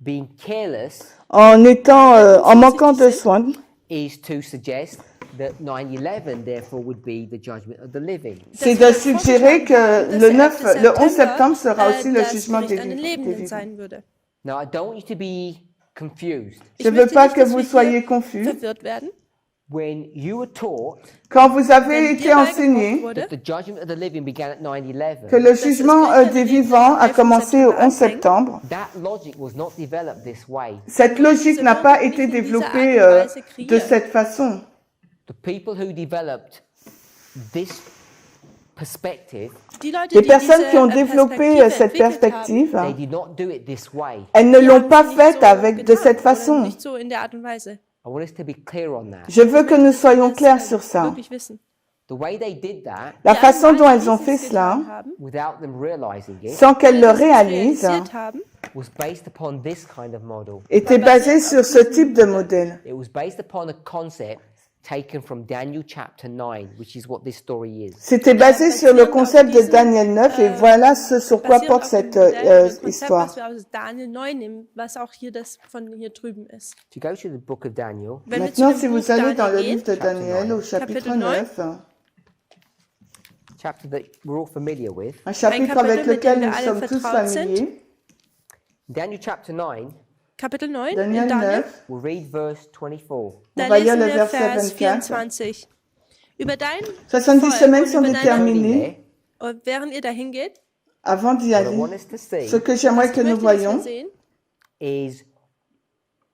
being careless en manquant de soins, is to suggest that 9/11 therefore would be the judgment of the living. c'est de suggérer que le 11 septembre sera aussi le jugement des vivants. sein würde. Now, I don't want you to be confused. Je ne veux pas que vous soyez confus. Verwirrt werden. When you were taught Quand vous avez Wenn été dir beigebracht enseigné wurde, the judgment of the living began at que 9/11, le jugement des vivants a commencé au 11 septembre, that logic was not developed this way. cette logique n'a pas été développée de cette façon. The people who developed this perspective, die Leute, Les die personnes diese qui ont développé Perspektive cette entwickelt perspective, they did not do it this way. elles ne haben, l'ont die pas haben sie faite nicht so avec de getan cette oder façon. Nicht so in der Art und Weise. I want us to be clear on that. Je veux que nous soyons clairs sur ça. Wirklich wissen. The way they did that, La Die façon Art und dont Weise, elles ont wie sie fait es cela, getan haben, without them realizing it, sans qu'elles le weil sie es réalisent, realisiert haben, was based upon this kind of model. était basée sur ce type de modèle. It was based upon a concept taken from Daniel chapter 9, which is what this story is. C'était basé sur le concept de Daniel 9 et voilà ce sur quoi basierend porte auf cette dem Modell, dem Konzept, histoire. was wir aus Daniel 9 nehmen, was auch hier das von hier drüben ist. To go to the book of Daniel, Wenn wir zu Maintenant, dem si Buch vous allez dans le Daniel livre gehen, de Daniel au chapitre Chapitre 9, 9, chapter that we're all familiar with, un chapitre Kapitel, avec mit lequel dem wir nous alle sommes tous vertraut sind. familiers, Daniel chapter 9, Kapitel 9 Daniel in Daniel. 9, we'll read verse 24. Da On va lire lesen le wir verset Vers 24. 24. Über dein 70 Volk semaines und sont über deine, déterminées während ihr dahin geht, avant d'y What I aller. want us to see Ce que j'aimerais was que ich nous möchte, dass wir voyions, sehen, is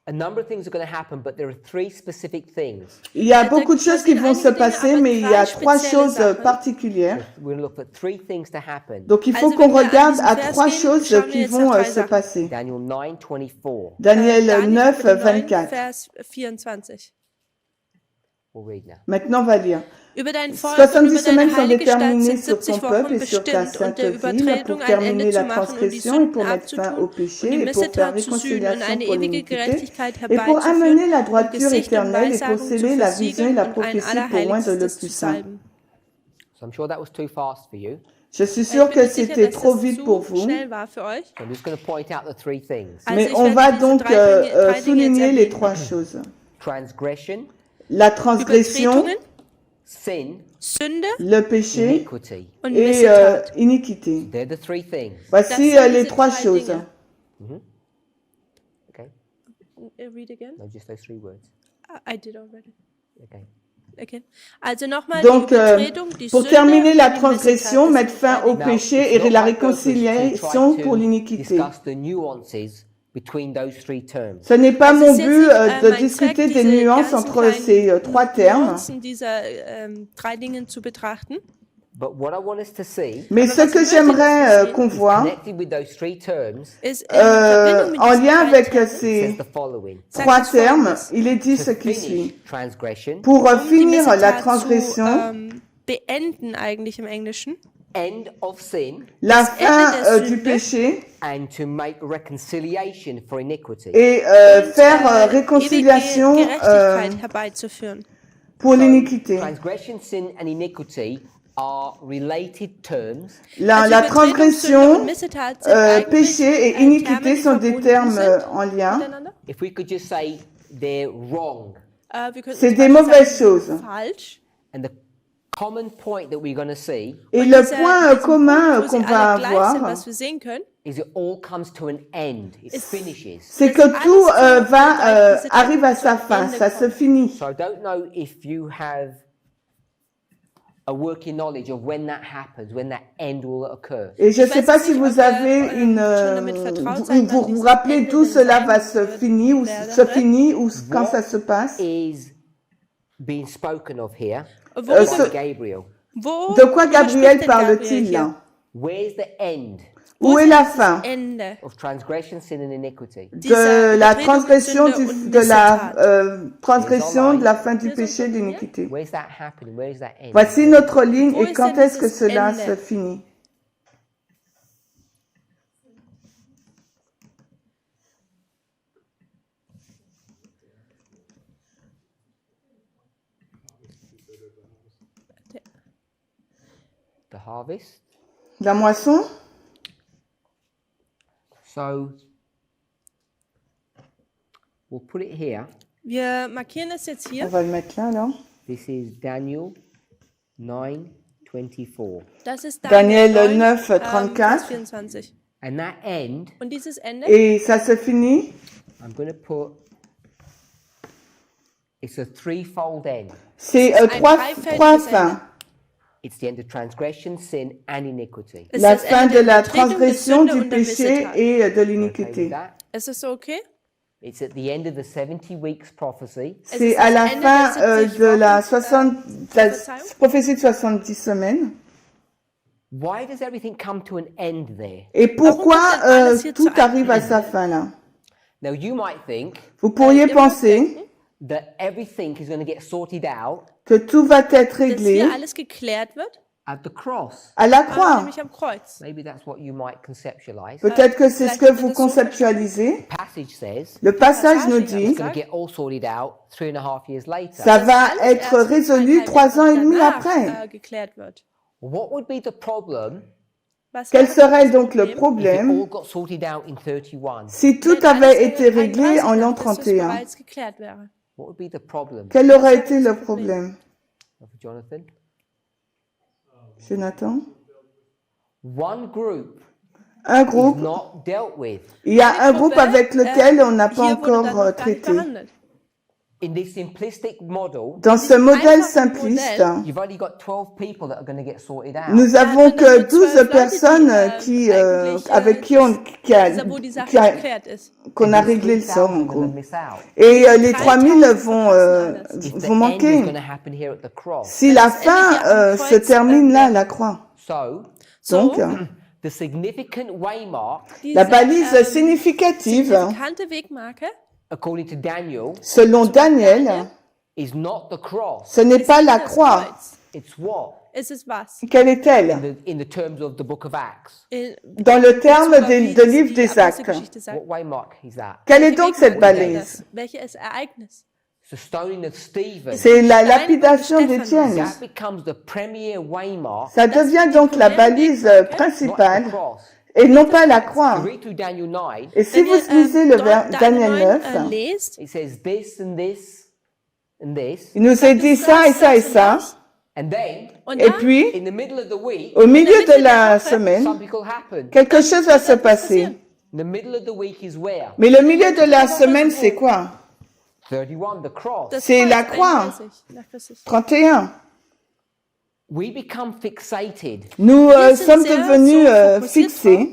a number of things are going to happen, but there are three specific things. il y a Da beaucoup de choses qui passieren vont se einige Dinge, passer, aber mais il y a drei trois spezielle choses Sachen. particulières. We're going to look for three things to happen. Donc il faut Also, qu'on wenn wir an regarde diesen à Vers trois gehen, choses schauen wir qui jetzt vont nach drei se Sachen. passer. Daniel 9:24. Daniel Daniel 9, Kapitel 9, 24. Vers 24. We'll read now. Maintenant, on va lire. Über dein Volk und 70 über semaines deine sont heilige Stadt déterminées sind sur ton 70 peuple Wochen et sur ta bestimmt, und sainte der ville pour Übertretung ein Ende terminer zu la machen und die transgression et Sünden pour mettre fin au abzutun und péché die et pour faire Missetat zu sühnen und réconciliation eine pour ewige l'iniquité Gerechtigkeit et pour amener herbeizuführen la und droiture Gesicht und éternelle et pour Weissagung zu sceller la vision et versiegeln la und ein prophétie pour oindre le Allerheiligstes plus zu saint. salben. So I'm sure that was too fast for you. Je suis Ich sûre bin que mir sicher, c'était dass trop das vite pour zu vous, schnell war für euch. So I'm just going to point out the three things. Also mais ich on werde va diese donc drei Dinge jetzt souligner les erwähnen. trois choses. Transgression, La transgression, Übertretungen, sin, Sünde le péché iniquity. und et Missetat. iniquité. They're the three things. Voici Das sind les diese trois drei choses. Dinge. Okay? Read again. No, just those three words. I did already. Okay. Okay. Also nochmal Donc, die Übertretung, die pour Sünde terminer la und die transgression, Missetat. mettre fin au Now, péché it's et not la my purpose to réconciliation try pour to l'iniquité. discuss the nuances between those three terms. Ce n'est pas Es mon ist jetzt but nicht, de mein discuter Zweck, des diese nuances ganzen entre kleinen ces trois termes, Nuancen dieser drei Dingen zu betrachten. But what I want us to see mais Aber ce was que ich möchte, j'aimerais dass wir qu'on voit connected with those three terms ist in Verbindung mit en diesen lien drei avec Termen, says ces the following. trois es termes, Folgendes. il est dit To ce qui finish suit. transgression, Pour die finir la Missetat transgression, zu beenden eigentlich im Englischen. end of sin, la das Ende fin der du Sünde péché and to make reconciliation for iniquity. et Und faire réconciliation ewige Gerechtigkeit herbeizuführen. pour So, l'iniquité. transgression, sin, and iniquity are related terms, La Also Übertretung, Sünde transgression, und Missetat sind eigentlich péché et Terme, iniquité die sont des verbunden termes sind en lien. miteinander. if we could just say they're wrong. Wir könnten C'est zum des Beispiel mauvaises sagen, choses. falsch. And the common point that we're going to see Et Und le dieser- point diesen commun Punkt, wo qu'on sie va alle gleich sind, avoir, was wir sehen können, is it all comes to an end. It finishes. c'est que alles tout zu arrive à sa zum fin, Ende ça se kommt. finit. So I don't know if you have a working knowledge of when that happens, when that end will occur. Et je ne Ich sais weiß pas jetzt si nicht, vous ob ihr, avez une, schon damit vertraut vous seid, vous, wann vous dieses rappelez Ende d'où denn cela sein va se wird, finir ou werde. se finit ou quand What ça se passe. is being spoken of here Worüber, ce- Gabriel? worüber De quoi Gabriel spricht denn parle-t-il Gabriel là? hier? Where's the end Où Wo est ist la dieses fin Ende of transgression, sin, and iniquity? dieser de la Übertretung, transgression Sünde und de la Missetat? transgression de la fin du Hier sind péché wir hier. d'iniquité? Where's that happening? Where's that end? Voici notre ligne Wo et ist quand denn est-ce que dieses cela Ende? se finit? The harvest. La moisson? So we'll put it here. Wir markieren es jetzt On hier. va le mettre là, alors. This is Daniel 9:24. Das ist Daniel 9, 9, Vers 34. 24. And that end, Und dieses Ende, Et ça se finit? I'm going to put, it's a threefold end. C'est ein trois dreifältiges fins. It's the end of transgression, sin, and iniquity. ist La das fin Ende de der la Übertretung, der transgression, Sünde du und der péché Missetat. et de Okay with l'iniquité. that? Ist es so okay? It's at the end of the 70 weeks prophecy. Es C'est ist à das la Ende fin der 70 de la, Wochen, la Verzeihung. prophétie de 70 semaines. Why does everything come to an end there? Et pourquoi kommt denn alles hier tout zu einem arrive à sa fin là? Now you might think Vous pourriez ihr müsst penser denken, that everything is going to get sorted out que tout va être dass réglé hier alles geklärt wird, at the cross. à la croix. nämlich am Kreuz. Maybe that's what you might conceptualize. Peut-être que c'est ce que vous conceptualisez. The passage says Le passage nous it's dit, going to get all sorted out 3.5 years later. ça va Alles être erst résolu 3 ans et demi danach, après. geklärt wird. What would be the problem Was Quel wäre serait das donc le Problem, if it problème all got sorted out in 31? si tout wenn avait alles été réglé 31 en l'an dass es 31? bereits geklärt wäre? What would be the problem? Quel aurait été le problème? Jonathan? Jonathan? One group un is groupe, not dealt with. il y a un groupe avec lequel on n'a pas hier wurde dann encore noch gar nicht traité. behandelt. In this simplistic model, Dans ce modèle einfachen simpliste, Modell, you've only got 12 people that are going to get sorted out. nous avons dann que nur 12 12 personnes Leute, die, eigentlich, avec qui on, wo die Sache qui a- geklärt ist. qu'on a And the réglé le sort, en 3,000 are gros. going to miss out. Et les 3000 3000 vont, If the vont end is manquer. going to happen here at the cross. Si la Das ist endlich fin hier am se Kreuz, termine là, à la croix. So, Donc, the significant waymark, la balise significative, signifikante Wegmarke according to Daniel, selon Daniel, is not the cross. ce n'est pas la das croix. Kreuz. It's what? Es ist was? Quelle est-elle? In the terms of the book of Acts. Dans le terme de livre des actes. Apostelgeschichte sagt. What waymark is that? Quelle est donc cette Welche Wegmarke balise? ist das? Welches Ereignis? It's the stoning of Stephen. C'est la lapidation d'Étienne. That becomes the premier waymark, Ça devient donc la balise not the principale cross. et non pas la croix. You read through Daniel 9, Et si vous lisez le Daniel 9, lest, it says this and this and this, il nous est dit ça et ça et ça. and then und Et dann, puis, in the middle of the week, au milieu de la semaine, something happen. quelque chose va se passer. The middle of the week is where? Mais le milieu de la semaine, c'est quoi? 31, the cross. das c'est Kreuz, la croix. 31, nach Christus. 31. We become fixated Nous Wir sind sommes sehr devenus so fokussiert fixés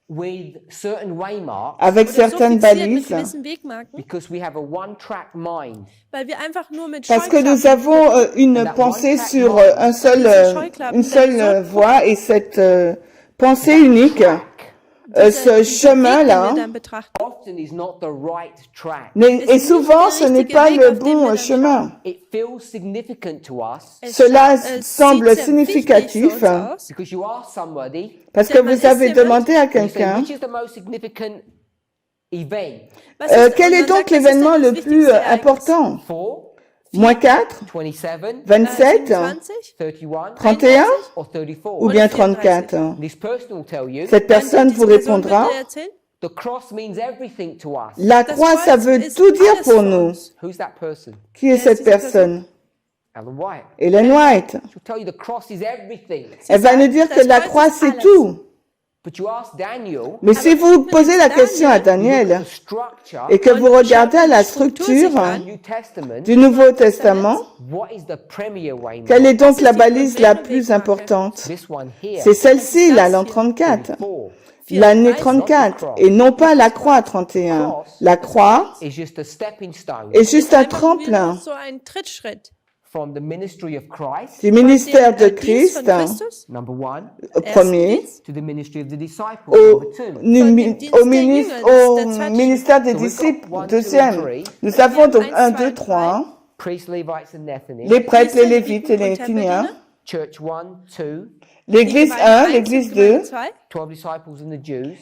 with certain waymarks avec Oder so certaines fixiert mit balises gewissen Wegmarken, because we have a one-track mind. weil wir einfach nur mit parce que nous Scheuklappen avons une pensée sur une seule voie et cette pensée unique, ce chemin-là, wir dann betrachten. Often is not the right track. et souvent ce n'est pas le bon chemin. It feels significant to us Cela Es semble sieht sehr wichtig significatif für uns aus. because you ask somebody, parce que vous avez demandé à you say, quelqu'un which is the most significant event? Was ist- quel und est dann donc sagt, was ist l'événement denn le das plus wichtigste Ereignis? important? 4, Moins 4, 27, 27, 27, 31, 31 or 34? ou bien 34? This person will tell you Cette personne vous répondra, the cross means everything to us. la Das croix, ça Kreuz veut ist tout dire alles pour für nous. uns. Who's that person? Qui est Wer ist cette diese personne? Ellen White. Ellen White. She'll tell you the cross is everything. Elle va nous dire que la croix, c'est tout. But you ask Daniel, Mais si vous posez la question à you look at Daniel the structure et que vous regardez à la of structure the New Testament, du Nouveau Testament, what is the premier way? quelle est donc la balise la plus importante? This one here. C'est celle-ci, là, l'an 34. 4 L'année 34, et non pas la croix 31. La croix is just a stepping stone est juste un Einfach nur tremplin so ein Trittschritt. from the ministry of Christ, du ministère de Dem, Dienst Christ, von Christus, number 1, au premier, to the ministry of the disciples, au, number 2. au ministère des disciples, deuxième. Nous avons donc 1, 2, 3, Priests, Levites, and Nethinim. les prêtres, les lévites et les Néthiniens, Church 1, 2, l'église 1, l'église 2, 12 disciples and the Jews.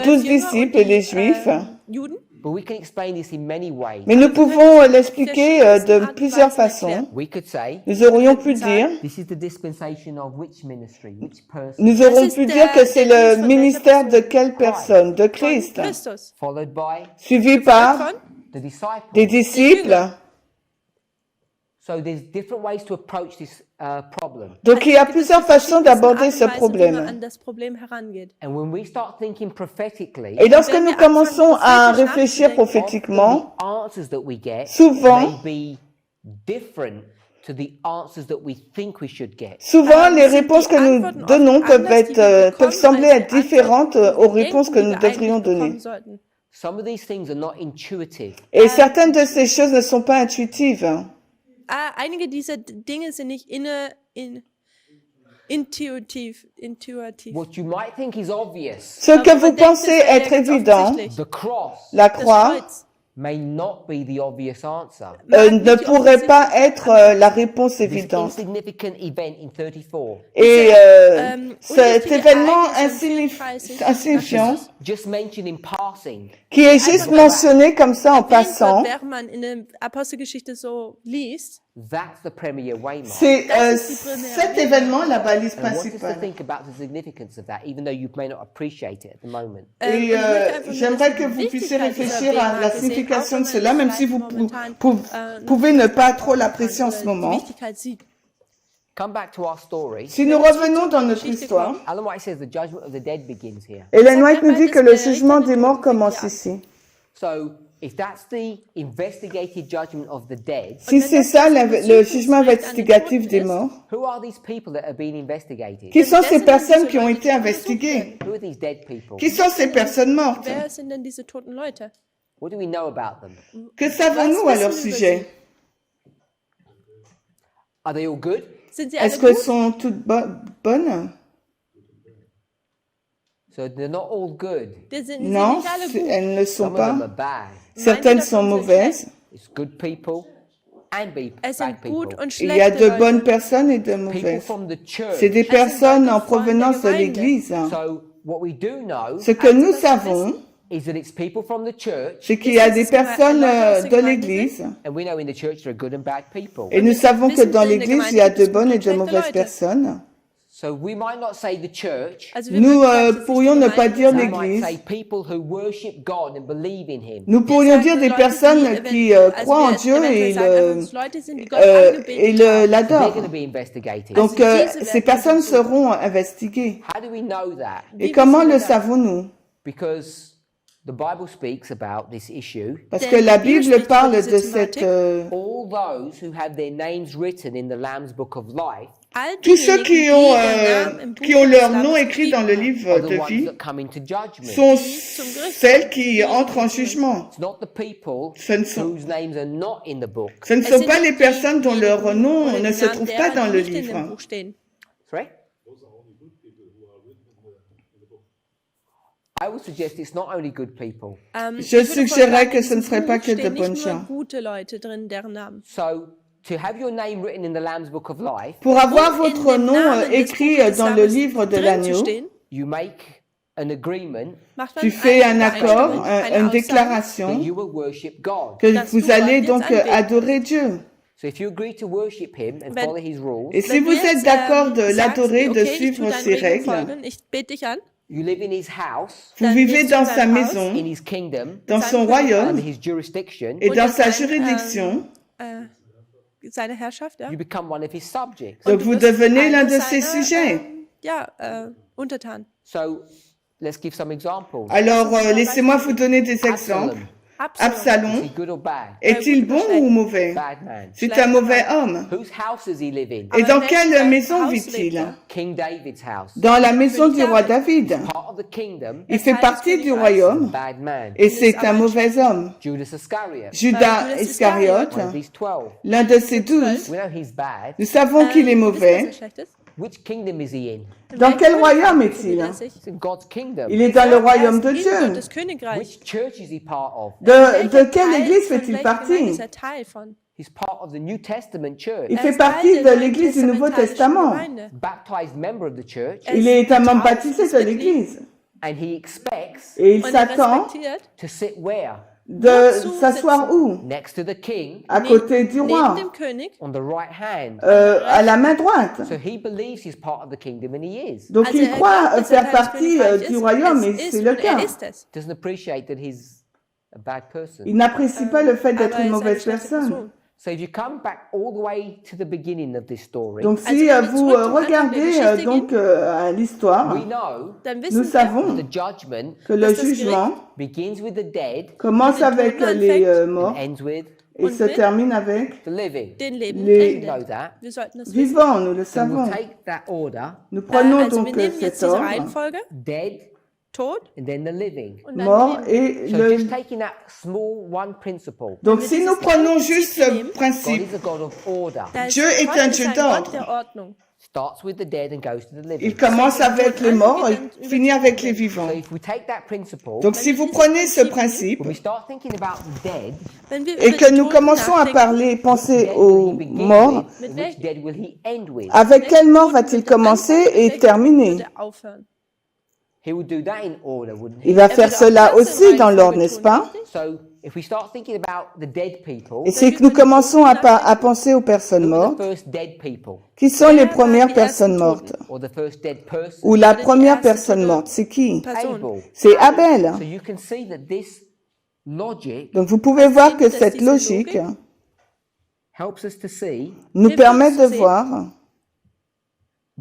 12 disciples et les Juifs. Juden. But we can explain this in many ways. Mais nous pouvons l'expliquer de plusieurs façons. We could say, Nous aurions pu dire, this is the dispensation of which ministry, which person, nous aurions pu dire que c'est le ministère de quelle personne? De Christ. Christus. followed by Suivi par Von the disciples. des disciples. So there's different ways to approach this problem. Donc il y a plusieurs façons d'aborder ce Wie man problème. an das Problem herangeht. And when we start thinking prophetically, Et lorsque nous commençons à réfléchir prophétiquement, the answers that we get souvent, may be different to the answers that we think we should get. souvent les réponses que nous donnons peuvent sembler être différentes aux réponses que nous devrions donner. Some of these things are not intuitive. Et certaines de ces choses ne sont pas intuitives. Einige dieser Dinge sind nicht intuitiv. What you might think is obvious, Ce que vous pensez être évident, the cross, la Das croix, Kreuz. may not be the obvious answer. ne pourrait pas être la réponse This évidente. insignificant event in 34, Et cet événement insignifiant, just mentioned in passing, qui est juste mentionné comme ça en passant, Während man in der Apostelgeschichte so liest, that's the premier waymark. c'est cet événement la balise And what is to principale. think about the significance of that, even though you may not appreciate it at the moment? Et j'aimerais que vous puissiez réfléchir à la signification de cela, même si vous pouvez ne pas trop l'apprécier en ce moment. Come back to our story. Si nous revenons dans notre histoire, Ellen White says the judgment of the dead begins here. Ellen White nous dit que le jugement des morts commence ici. So, if that's the investigated judgment of the dead, Si c'est ça, le jugement investigatif des morts, who are these people that are being investigated? qui sont ces personnes qui ont été investiguées? Who are these dead people? Qui sont ces personnes mortes? Wer sind denn diese toten Leute? What do we know about them? Que savons-nous à leur sujet? Are they all good? Sind sie alle Est-ce qu'elles gut? sont toutes bonnes? So they're not all good. Die sind Non, nicht alle gut. elles ne le sont Some of them are pas. bad. Certaines sont mauvaises. It's good people and Es sind bad gut people. und Il y a schlechte de bonnes Leute. personnes et de People mauvaises. from the church. C'est des personnes en provenance de l'Église. So what we do know Ce que nous savons, is that it's people from the church, c'est qu'il y a des personnes de l'Église. and we know in the church there are good and bad people. Et nous savons que dans l'Église, il y a de bonnes et de mauvaises personnes. So we might not say the church. Also wir Nous mögen vielleicht jetzt pourrions nicht ne die pas Gemeinde dire We might l'Église. say people who worship God and believe in Him. Nous pourrions dire des personnes qui croient en Dieu et They're l'adorent. going to be investigated. Donc, ces personnes seront investiguées. How do we know that? Et comment le savons-nous? Because the Bible speaks about this issue. Parce que la Bible parle de cette... All those who have their names written in the Lamb's Book of Life tous ceux qui ont leur nom écrit dans le livre are the de ones vie that come into judgment. sont celles qui entrent en jugement. It's not the people Ce ne sont- whose names are not in the book. Ce ne sont pas les personnes dont leur nom ne se trouve pas dans le livre. Sorry? I would suggest it's not only good people. Je suggérerais que ce ne serait pas que de bonnes gens. Gute Leute drin, deren Namen. So, to have your name written in the Lamb's Book of Life, Pour avoir In votre dem nom Namen des écrit Buches des dans le Lammes livre de drin zu l'agneau, stehen, you make an agreement macht man tu fais un eine accord, Übereinstimmung, eine une Aussage, that déclaration you will worship God. que dass vous du allez Gott donc jetzt anbeten. adorer Dieu. So if you agree to worship Him and Wenn- follow His rules, Et si Wenn vous du êtes jetzt, d'accord de sagst, l'adorer, de okay, ich tu suivre deinen ses Regeln règles, folgen, ich bete dich an, you live in His house, vous Dann vivez bist du dans in sa seinem Haus, maison, in His kingdom, dans son under royaume His jurisdiction, et Und dans in sa seinem, juridiction. Seine Herrschaft, ja. you become one of His subjects. Donc du vous bist devenez l'un einer de ses seiner, sujets. Untertan. So let's give some examples. Alors laissez-moi vous donner des exemples. Absalom, is Absalom he good or bad? est-il bon ou mauvais? Bad man. C'est un mauvais homme. Whose house does he live in? Et dans Aber quelle welches maison Haus vit-il? lebt er? King David's house. Dans la maison du roi David. Part of the kingdom, Il fait partie du royaume bad man. et c'est un mauvais homme. Judas Iscariot, Judas Judas Iscariote, one of these 12. l'un de ces 12, We know he's bad. nous savons qu'il est Wisst ihr, mauvais. was schlecht ist? Which kingdom is he in? Dans quel royaume befindet est-il? er sich? It's in God's kingdom. Il est dans le Er royaume ist de in Dieu. Gottes Königreich. Which church is he part of? De Welcher quelle Teil église von fait-il welcher Gemeinde partie? ist er Teil von? He's part of the New Testament church. Il Er fait ist Teil partie der de neuen l'église du Nouveau testamentlichen Testament. Gemeinde. Baptized member of the church. Il est un membre baptisé de l'église. And he expects Et il Und er s'attend respektiert to sit where? de s'asseoir où? Next to the king, À côté du roi, neben dem König. on the right hand. à la main droite. So he believes he's part of the kingdom and he is. Donc Also il er croit glaubt, dass er faire Teil des partie Königreichs du ist, royaume et es ist c'est le und er cas. ist es. Doesn't appreciate that he's a bad person. Il n'apprécie pas le fait d'être Aber er une ist eine mauvaise schlechte personne. Person. So if you come back all the way to the beginning of this story, Donc Also si wenn wir vous zurück zum Anfang der regardez Geschichte donc à l'histoire, we know Dann nous wissen wir, savons the judgment que le dass das jugement begins with the dead commence avec les and morts ends with et se termine avec the living. den Leben Les- You know endet. that. Wir sollten das wissen. vivants, nous le So savons. we'll take that order, Nous prenons Also donc wir nehmen jetzt cet diese ordre, Reihenfolge, dead Tod and then the living. und dann mort Leben. et So le... just taking that small one principle, Donc si nous prenons juste ce God principe, is a God of order. Da Dieu est Gott un ist Dieu ein d'ordre. Gott der Ordnung. Starts with the dead and goes to the il living. commence avec les morts et finit avec les vivants. So if we take that principle, Donc si vous prenez ce principe when we start thinking about the dead, Wenn wir et über que die nous Toten commençons à nachdenken, parler, penser dead will aux he begin morts, with, and which dead will he end with? avec quelle mort va-t-il commencer et wird terminer? er aufhören. He would do that in order, wouldn't Il he? va faire cela aussi dans l'ordre, n'est-ce pas? So if we start thinking about the dead people, Et si nous commençons à penser aux personnes who are mortes, the first dead people qui sont les premières personnes mortes? or the first dead person? Ou la première personne morte, c'est qui? Person. Abel. C'est Abel. So you can see that this logic Donc vous pouvez voir que cette logique helps us to see nous permet de voir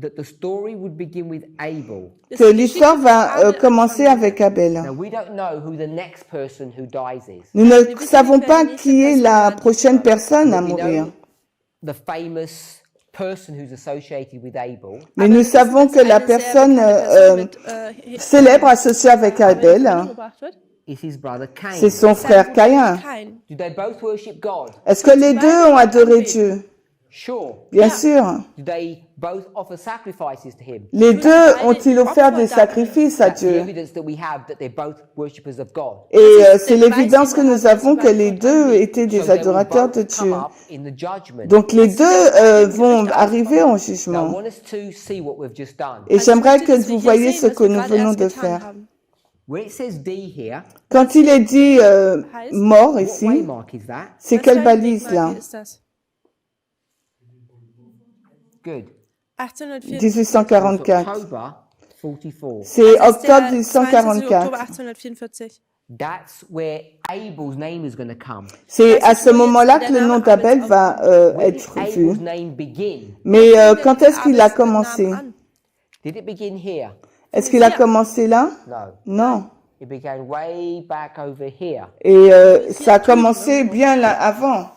that the story would begin with Abel. que l'histoire va commencer avec Abel. Now, we don't know who the next person who dies is. Nous ne savons pas qui est la prochaine personne à We mourir, know the famous person who's associated with Abel mais nous savons que la personne célèbre associée avec Abel, is his brother Cain. c'est son frère Caïn. Do they both worship God? Est-ce que les deux ont adoré Dieu? Sure. Bien sûr. Do they both offer sacrifices to him? Les deux ont-ils offert des sacrifices à That's the Dieu? evidence that we have that they're both worshippers of God. Et c'est l'évidence que nous avons que les deux étaient des So they will adorateurs de both come Dieu. up in the judgment. Donc les deux vont arriver en Now, I jugement. want us to see what we've just done. Et j'aimerais que vous voyez ce que nous venons de faire. Where it says D here, Quand il est dit mort what ici, waymark is that? c'est quelle balise là? Good. 1844. October 44. C'est octobre 1844. That's where Abel's name is going to come. C'est à ce moment-là que le nom d'Abel va être vu. Abel's name begin. Mais quand est-ce qu'il a commencé? Did it begin here? Est-ce qu'il a commencé là? No. Non. It began way back over here. Et ça a commencé bien là avant,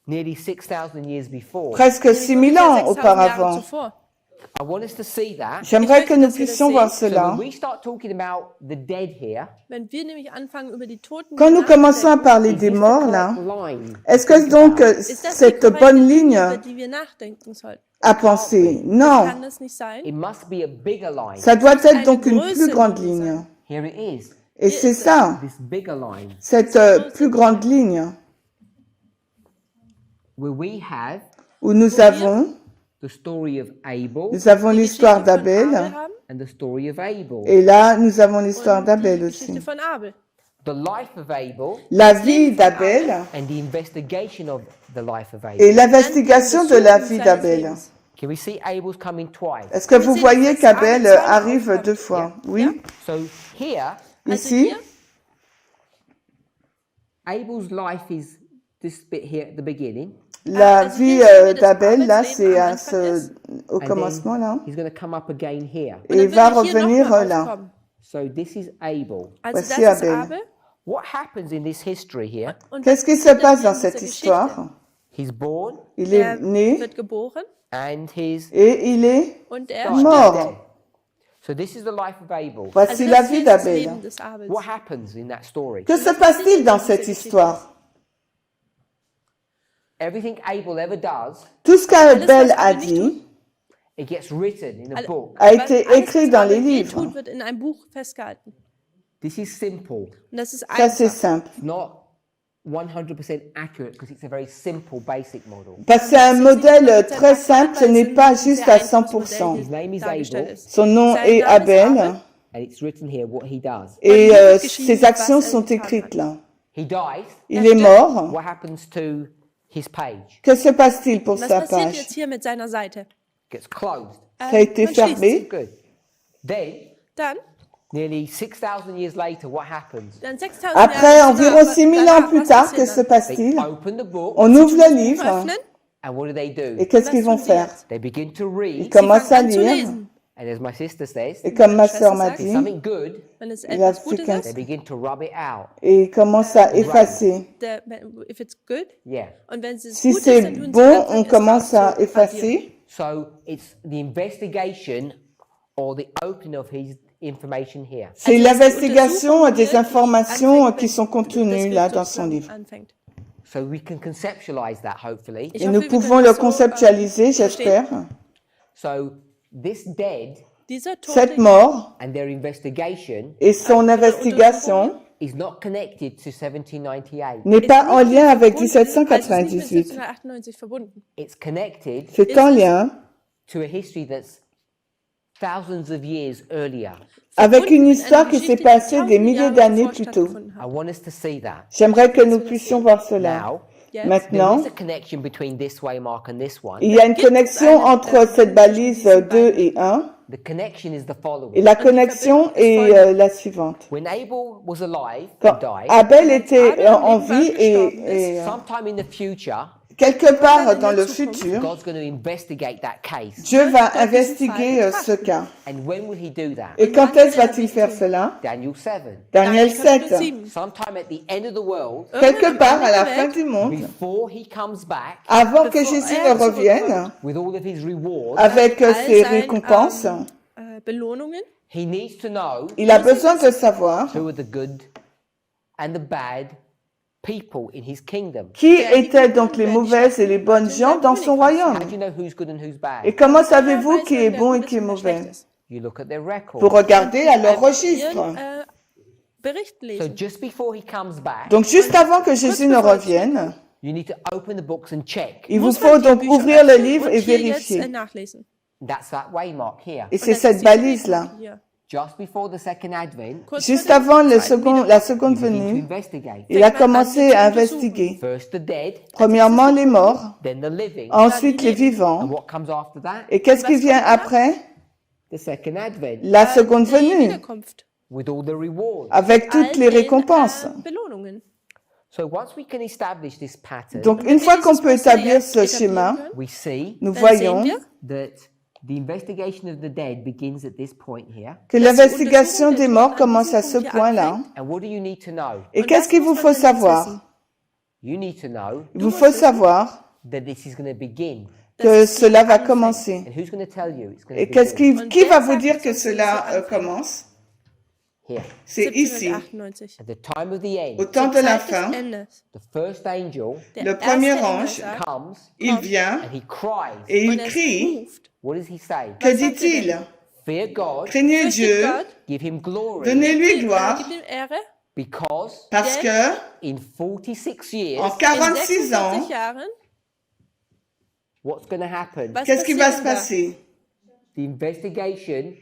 Nearly 6,000 years before. presque 6000 ans auparavant. I want us to see that. J'aimerais que nous puissions voir So cela. when we start talking about the dead here, Quand nous commençons à parler des morts là, line est-ce que donc cette bonne ligne à penser? Non. it must be a bigger line. Ça doit être donc une plus grande ligne. Here it is. Et c'est ça, This bigger line cette plus grande ligne where we have où nous avons the story of Abel l'histoire d'Abel and the story of Abel. et là nous avons l'histoire d'Abel aussi. The life of Abel La vie d'Abel and the investigation of the life of et Abel. l'investigation de la vie d'Abel. Can we see Abel's coming twice? Est-ce que vous voyez qu'Abel arrive deux fois? Oui. So here, Ici, Abel's life is this bit here at the beginning. la vie d'Abel, là, c'est au And commencement, là. then he's going to come up again here. Et il va revenir là. So this is Abel. Voici Abel. What happens in this history here? Qu'est-ce qui se passe dans cette histoire? He's born Il est né and he's et il est dead. mort. So this is the life of Abel. Voici la vie d'Abel. What happens in that story? Que se passe-t-il dans cette histoire? Everything Abel ever does, Tout ce qu'Abel a dit it gets written in a book. a été écrit dans les livres. This is simple. Ça, c'est simple. Not 100% accurate because it's a very simple basic model. Parce que c'est un modèle très simple, ce n'est pas juste à 100%. His name is Abel Son nom est Abel and it's written here what he does. et ses actions sont écrites là. He dies. Il est mort. What happens to his page? Que se passe-t-il pour sa page? Gets closed. Ça a été fermé. Good. Then, nearly 6,000 years later, what happens? Après, environ 6000 ans plus tard, que se They passe-t-il? open the book On ouvre le livre and what do? et qu'est-ce qu'ils vont faire? They begin to Ils read commencent à lire and as my sister says, et comme ma sœur m'a if dit, something good, il a fait qu'un- they begin to rub it out. et ils commencent à effacer. Yeah. Si c'est bon, on commence à effacer. So it's the investigation or the opening of his information here. C'est l'investigation des informations qui sont contenues là dans son livre. So we can conceptualize that hopefully. Et nous pouvons le conceptualiser, j'espère. So this dead Cette mort and their investigation et son investigation is not connected to 1798. n'est pas en lien avec 1798. It's connected C'est en lien to a history that's thousands of years earlier. avec une histoire qui s'est passée des milliers d'années plus tôt. I want us to see that. J'aimerais que nous puissions voir cela. Now, there Maintenant, is a connection between this waymark and this one. il y a une connexion entre cette balise 2 et 1. The connection is the Et following. la connexion est la suivante. When Abel was alive Quand and died, Abel était en vie et sometime in the future, quelque part dans le futur, God's going to investigate that case. Dieu va investiguer ce cas. And when will he do that? Et quand est-ce va-t-il faire cela? Daniel 7. Daniel Kapitel 7. 7. Sometime at the end of the world, Quelque part à la fin du monde, before he comes back avant que Jésus ne revienne, with all of his rewards, avec ses récompenses, Belohnungen. he needs to know il a besoin de savoir who are the good and the bad people in his kingdom. qui étaient donc les mauvaises et les bonnes gens dans son royaume. How do you know who's good and who's bad? Et comment savez-vous qui est bon et qui est mauvais? You look at their record. Vous regardez à leur registre. Ihren Bericht So lesen. just before he comes back, Donc juste avant que Jésus ne revienne, you need to open the books and check. il vous Muss faut man die donc Bücher ouvrir le öffnen livre und et hier jetzt, vérifier. nachlesen. That's that waymark here. Et c'est Das ist cette die balise-là. Hier. Just before the second advent, Kurz Juste vor dem avant la zweiten seconde you begin to venue, investigate. il a commencé à investiguer. First the dead, Premièrement les morts, then the living. ensuite les And vivants. what comes after that? Et qu'est-ce qui vient après? The second advent, La seconde Die venue, Wiederkunft. with all the rewards. avec toutes les All den, récompenses. Belohnungen. So once we can establish this pattern, Donc une fois qu'on peut établir ce schéma, we see nous Dann voyons sehen wir, that the investigation of the dead begins at this point here. que l'investigation des morts commence à ce point-là. And what do you need to know? Et qu'est-ce qu'il vous faut savoir? You need to know Il vous faut savoir that this is going to begin. que cela va commencer. And who's going to tell you it's going Et to qu'est-ce begin? qui va vous dire que cela commence? Here. C'est ici, 1798. At the time of the au end, temps de la Zeit des fin, Endes. the first angel Der le premier erste Engel ange sagt, comes il vient and he cries. et und il es crie. ruft. What does he say? Que dit-il? Fear God, Craignez Fürchtet Dieu, Gott, give him glory, donnez-lui gloire, gibt ihm Ehre. because parce que in 46 years, en In 46 ans, 46 Jahren, what's going to happen? was qu'est-ce qui va se passiert da? passer? The investigation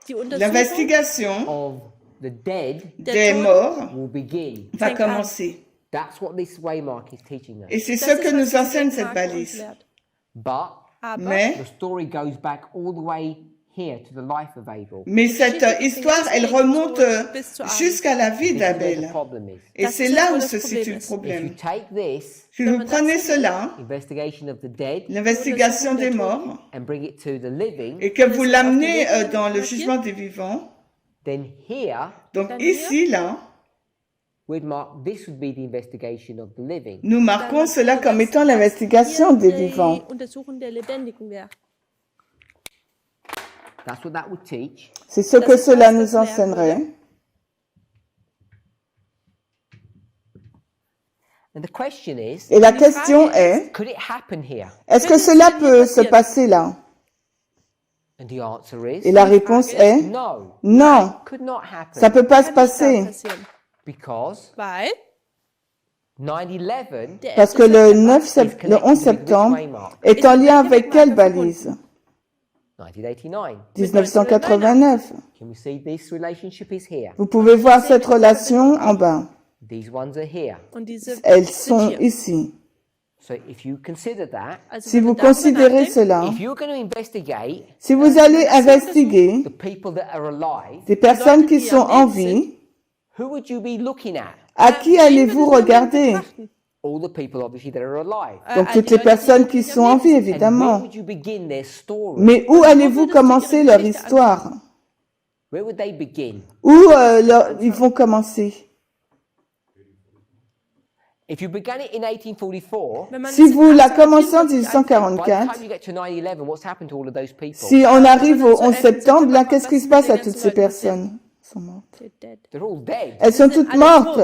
Die Untersuchung L'investigation of the dead der des Toten morts will begin. va commencer. That's what this waymark is teaching us. Et c'est Das ce ist, que was nous diese enseigne cette Denkmarke uns balise. lehrt. But Aber Mais, the story goes back all the way here to the life of Abel. mais cette histoire, elle remonte jusqu'à la vie This is where the d'Abel. problem is. Et Das c'est ist, là wo où das se Problem situe le ist. If you problème. take this Si vous prenez cela, investigation of the dead l'investigation des morts, and bring it to the living, et que vous l'amenez dans le jugement des vivants, then here donc Dann ici, là, we'd mark this would be the investigation of the living. nous marquons cela comme étant l'investigation des vivants. Die Untersuchung der Lebendigen wäre. That's what that would teach. C'est ce que cela nous enseignerait. And the question is, Et la question est, could it happen here? est-ce que cela peut se passer là? And the answer is Et la réponse est, no. non, Could not happen. ça peut pas se Kann nicht da passer. passieren. Because Weil 9/11 der Parce 11. que le September le 11 septembre est en lien avec quelle balise? 1989. 1989. Can we see this relationship is here? Vous pouvez voir cette relation en bas. These ones are here. Und diese Elles sind sont hier. ici. So if you consider that, Also Si wenn wir vous darüber considérez nachdenken, cela, if you're going to investigate si vous allez investiguer the people that are alive, des personnes qui sont en vie, who would you be looking at? à qui allez-vous regarder? All the people obviously that are alive. Donc toutes les personnes qui sont en vie, And where évidemment. would you begin their story? Mais où allez-vous commencer leur histoire? Where would they begin? Où ils vont commencer? If you began it in 1844, wenn man Si das vous in la commencez en 1844, by the 1844, time you get to 9/11, what's happened to all of those people? si on arrive au 11 septembre, là, qu'est-ce qui se passe à toutes ces personnes? Elles sont mortes. They're dead. They're all dead. Elles sont toutes mortes.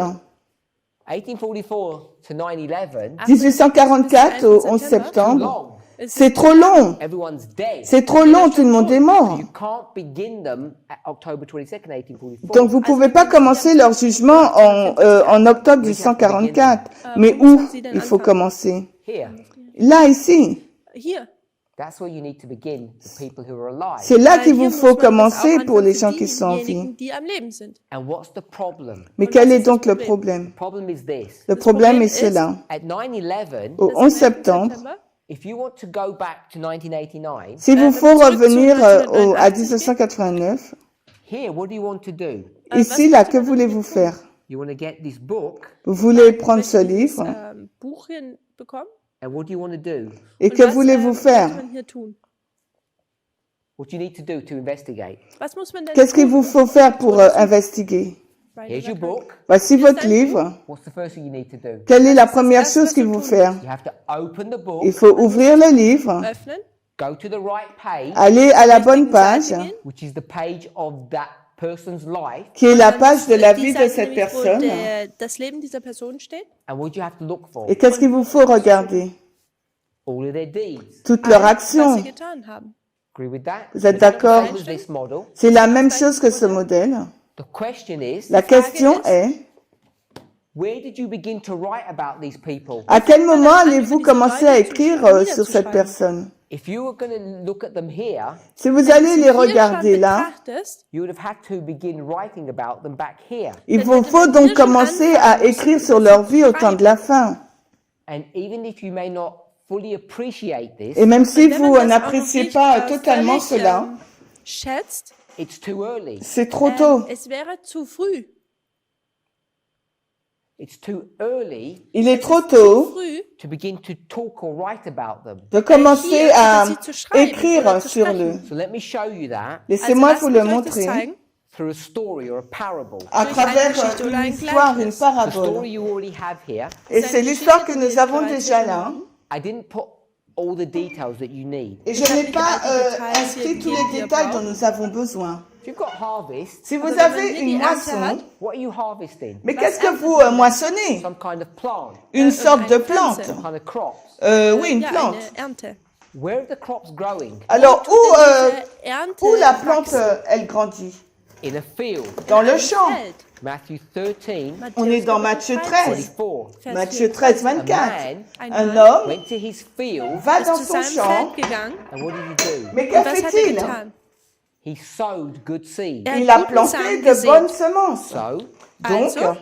1844 to 9/11, 1844 au 11 too septembre, long. c'est trop long. Everyone's dead. C'est trop long, tout le monde est mort. You can't begin them at October 22nd, 1844. Donc vous pouvez pas commencer leur jugement en octobre 1844. Mais où il faut commencer? Here, Là, ici. Hier. that's where you need to begin. The people who are alive. C'est là qu'il Hier vous muss faut man das commencer auch pour les anfangen gens für qui sont en vie. diejenigen, die am Leben sind. And what's the problem? Mais Und quel was est ist das donc le Problem? problème? Problem is this. Le Das problème Problem est ist, cela. At 9/11, Au Das 11 ist am 11. septembre, September. if you want to go back to 1989, s'il vous faut zurück zu revenir à 1989. 1989, here, what do you want to do? ici, là, que voulez-vous faire? You want to get this book Vous voulez prendre ce livre Buch hier bekommen And what do you want to do? Et que voulez-vous faire? Was muss man hier tun? What do you need to do to investigate? Was muss man denn Qu'est-ce qu'il tun? vous faut faire pour investiguer? Here's your book. Voici votre livre. What's the first thing you need to do? Quelle est la première chose qu'il vous fait? You have to open the book, Il faut ouvrir le livre, Öffnen, go to the right page, aller à la bonne page, which is the page of that person's life. qui est la page de la vie die de Seite cette nämlich, wo personne. das Leben dieser Person steht. And what do you have to look for? Et qu'est-ce qu'il vous faut regarder? All of their deeds. Toutes leurs Was actions. sie getan haben. Agree with that? Vous êtes d'accord? Same as this model. C'est la même chose que ce modèle. The question is, La question est, where did you begin to write about these people? à quel moment allez-vous commencer à écrire sur cette personne? If you were going to look at them here, Si vous allez les Hier schon regarder là, betrachtest, you would have had to begin writing about them back here. il vous faut donc commencer à écrire sur leur vie au temps de la fin. And even if you may not fully appreciate this, Et même si wenn man vous das auch noch n'appréciez nicht, pas totalement völlig, cela, schätzt, it's too early. c'est trop tôt. es wäre zu früh. It's too early Il est trop tôt Früh, to begin to talk or write about them. de commencer hier à über sie zu schreiben écrire oder zu sur sprechen. le. So let me show you that Laissez-moi Also vous lasst le mich euch das montrer zeigen. through a story or a parable. à Durch travers eine Geschichte oder une ein histoire, une Gleichnis. The parabole. story you already have here. Et c'est l'histoire que nous avons déjà là. I didn't put all the details that you need. Et je n'ai pas inscrit tous les détails dont nous avons besoin. If you've got harvest, Si vous Also, wenn avez man hier une die Ernte moisson, hat, what are you harvesting? mais qu'est-ce que vous moissonnez? Some kind of plant, Une sorte de eine plante. Pflanze. kind of crops. Oui, une Ja, plante. eine Ernte. Where are the crops growing? Alors, Diese Ernte où la plante, wachsen. elle grandit? In a field. Dans In le einem champ. Feld. Matthew 13, On est dans Matthieu 13. 24. Vers Matthieu 24. 13, 24. Man Un Mann homme went to his field, va ist dans zu son seinem champ, Feld gegangen. and what did he do? mais Und que was hat er fait-il? getan? He sowed good seed. Er Il a hat guten planté Samen de bonnes gesät. semences. So, Donc, Also,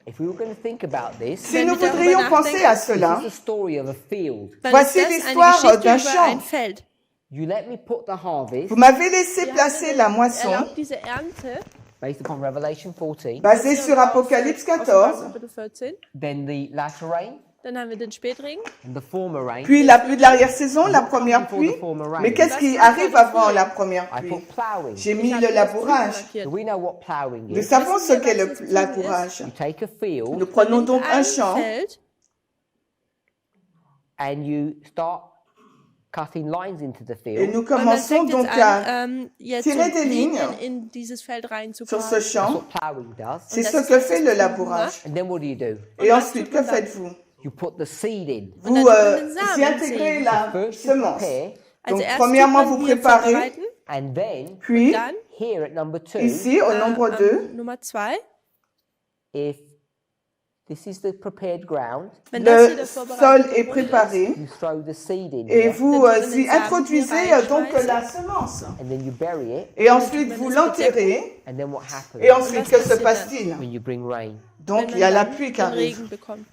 if we were going to think about this, si wenn nous wir darüber voudrions penser à this cela, is the story of a field. dann Voici ist das eine l'histoire Geschichte d'un über champ. ein Feld. You let me put the harvest, vous m'avez laissé Wir placer haben la moisson erlaubt, diese Ernte, based upon Revelation 14, basée sur Apocalypse 14, Kapitel 14, then the latter rain dann haben wir den Spätregen, and the former rain. puis la pluie de l'arrière-saison, la première Before pluie. the former rain. Mais qu'est-ce qui arrive avant la première I pluie? put plowing. J'ai ich mis habe le das labourage. markiert. Do we know what plowing Nous is? savons ce qu'est le was das labourage. You take a field Nous prenons Nimmt donc un ein champ Feld and you start cutting lines into the et field. nous und dann commençons fängt donc es à... an, jetzt tirer so des Linien lignes in dieses Feld sur ce reinzufahren. That's champ. what plowing does. C'est das ce ist, que was fait das le Pflügen labourage. And then what do you do? Et was ensuite, tut que man dann? faites-vous? You put the seed in. Vous dann tut man den y Samen intégrez sehen. la First you semence. prepare, Also Donc, erst premièrement, tut man vous hier préparez, vorbereiten, and then puis dann here at number 2, ici, au nombre 2, Nummer 2, if this is the prepared ground, wenn das hier le der sol vorbereitete est Boden ist, préparé you throw the seed in et here, vous Dann tut man y den Samen introduisez hier donc reinschmeißen. la semence. and then you bury it, Et ensuite, vous l'enterrez. and then what happens Et ensuite, que se passiert passe-t-il? when you bring rain? Donc, wenn il y a man la dann pluie qui den arrive. Regen bekommt.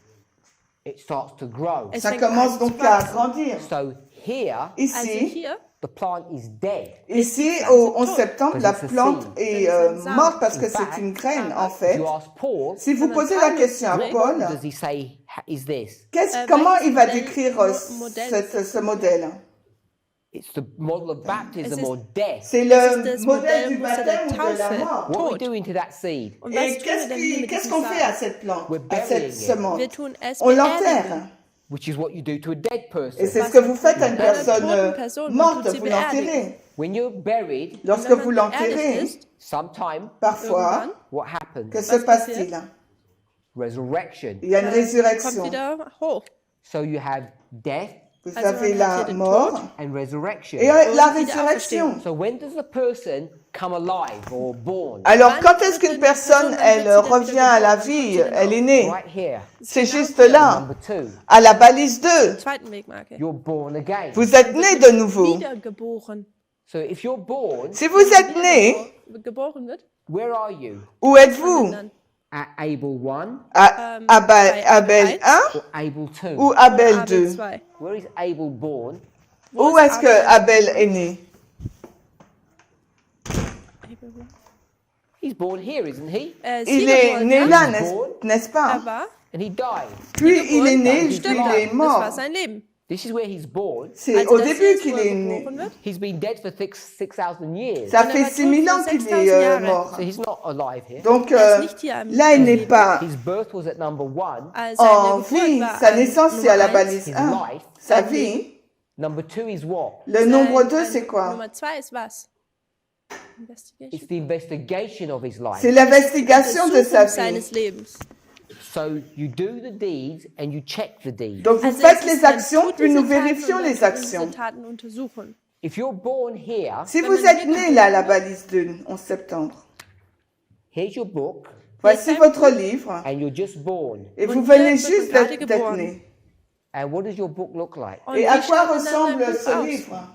It starts to grow. Es Ça fängt commence an donc zu à wachsen. grandir. So here, Also Ici, hier, the plant is dead. ici, au 11 septembre, la Parce que c'est plante seed. est Parce que morte parce In que fact, c'est une graine, en If fait. you ask Paul, Si vous Wenn posez man la question à Paulus Paul, what does he say is this? comment il va welches décrire Modell ce modèle? It's the model of baptism Es ist- or death. C'est ist le das modèle du Modell baptême ou de la der mort. What are we Tod. doing to that seed? Und was Et tun wir denn hier mit qu'est-ce diesem qu'on fait à Samen? cette plante, We're à cette burying it. semence? Wir tun es On l'enterre. beerdigen. Which is what you do to a dead Et person. c'est ce que vous faites à une Bei einer personne toten Person, man morte, tut sie vous l'enterrez. When you're buried, Lorsque Wenn man vous beerdigt l'enterrez, ist, sometime, parfois, irgendwann what happens? que se passe-t-il? Resurrection. Il y a une kommt résurrection. wieder hoch. So you have death Vous Also avez man hat la hier den mort Tod. and resurrection. et la wieder résurrection. So when does a person come alive or born? Alors, Wann quand est-ce wird qu'une eine personne, Person, elle wann wird sie denn revient wieder à la geboren? vie, elle est née? Right here, C'est juste là, number 2. à la balise 2. Zweiten Wegmarke. You're born again. Vous êtes né de nouveau. Wiedergeboren. So if you're born, Si vous êtes né, Geboren wird, where are you? où êtes-vous? dann At Abel 1 À bei Abel 1 or Abel 2? ou Abel Abel 2? 2. Where is Abel born? Où est-ce que Abel est né? He's born here, isn't he? Il est né là, n'est-ce pas? Aber And he died. Puis il est né, Geboren, puis stimmt, il est das mort. war sein Leben. This is where he's born. C'est Also au das hier début ist, wo qu'il er est né. geboren wird. He's been dead for 6,000 years. Ça Und er fait war 6000 tot ans für qu'il 6000 est Jahre. mort. So he's not alive here. Donc Er ist nicht hier am là, il n'est Leben. pas His birth was at number 1. Seine en Geburt vie. war Sa an naissance, c'est à la Nummer 1. balise His 1. life. Sa vie. Number 2 is what? Le nombre 2, c'est quoi? Nummer 2 ist was? It's Investigation. the investigation of his life. C'est l'investigation de sa Untersuchung vie. seines Lebens. So you do the deeds and you check the deeds. Donc vous Also faites es les ist, man actions, tut puis diese nous Taten vérifions und dann les tut man actions. diese Taten untersuchen. If you're born here, Si Wenn vous man êtes hier né là, à la geboren balise 2, 11 septembre, here's your book, voici votre livre, and you're just born. et vous Und venez hier wird juste gerade d'être geboren. né. And what does your book look like? Und Et wie à quoi schaut denn dann ressemble dein Buch ce aus? livre?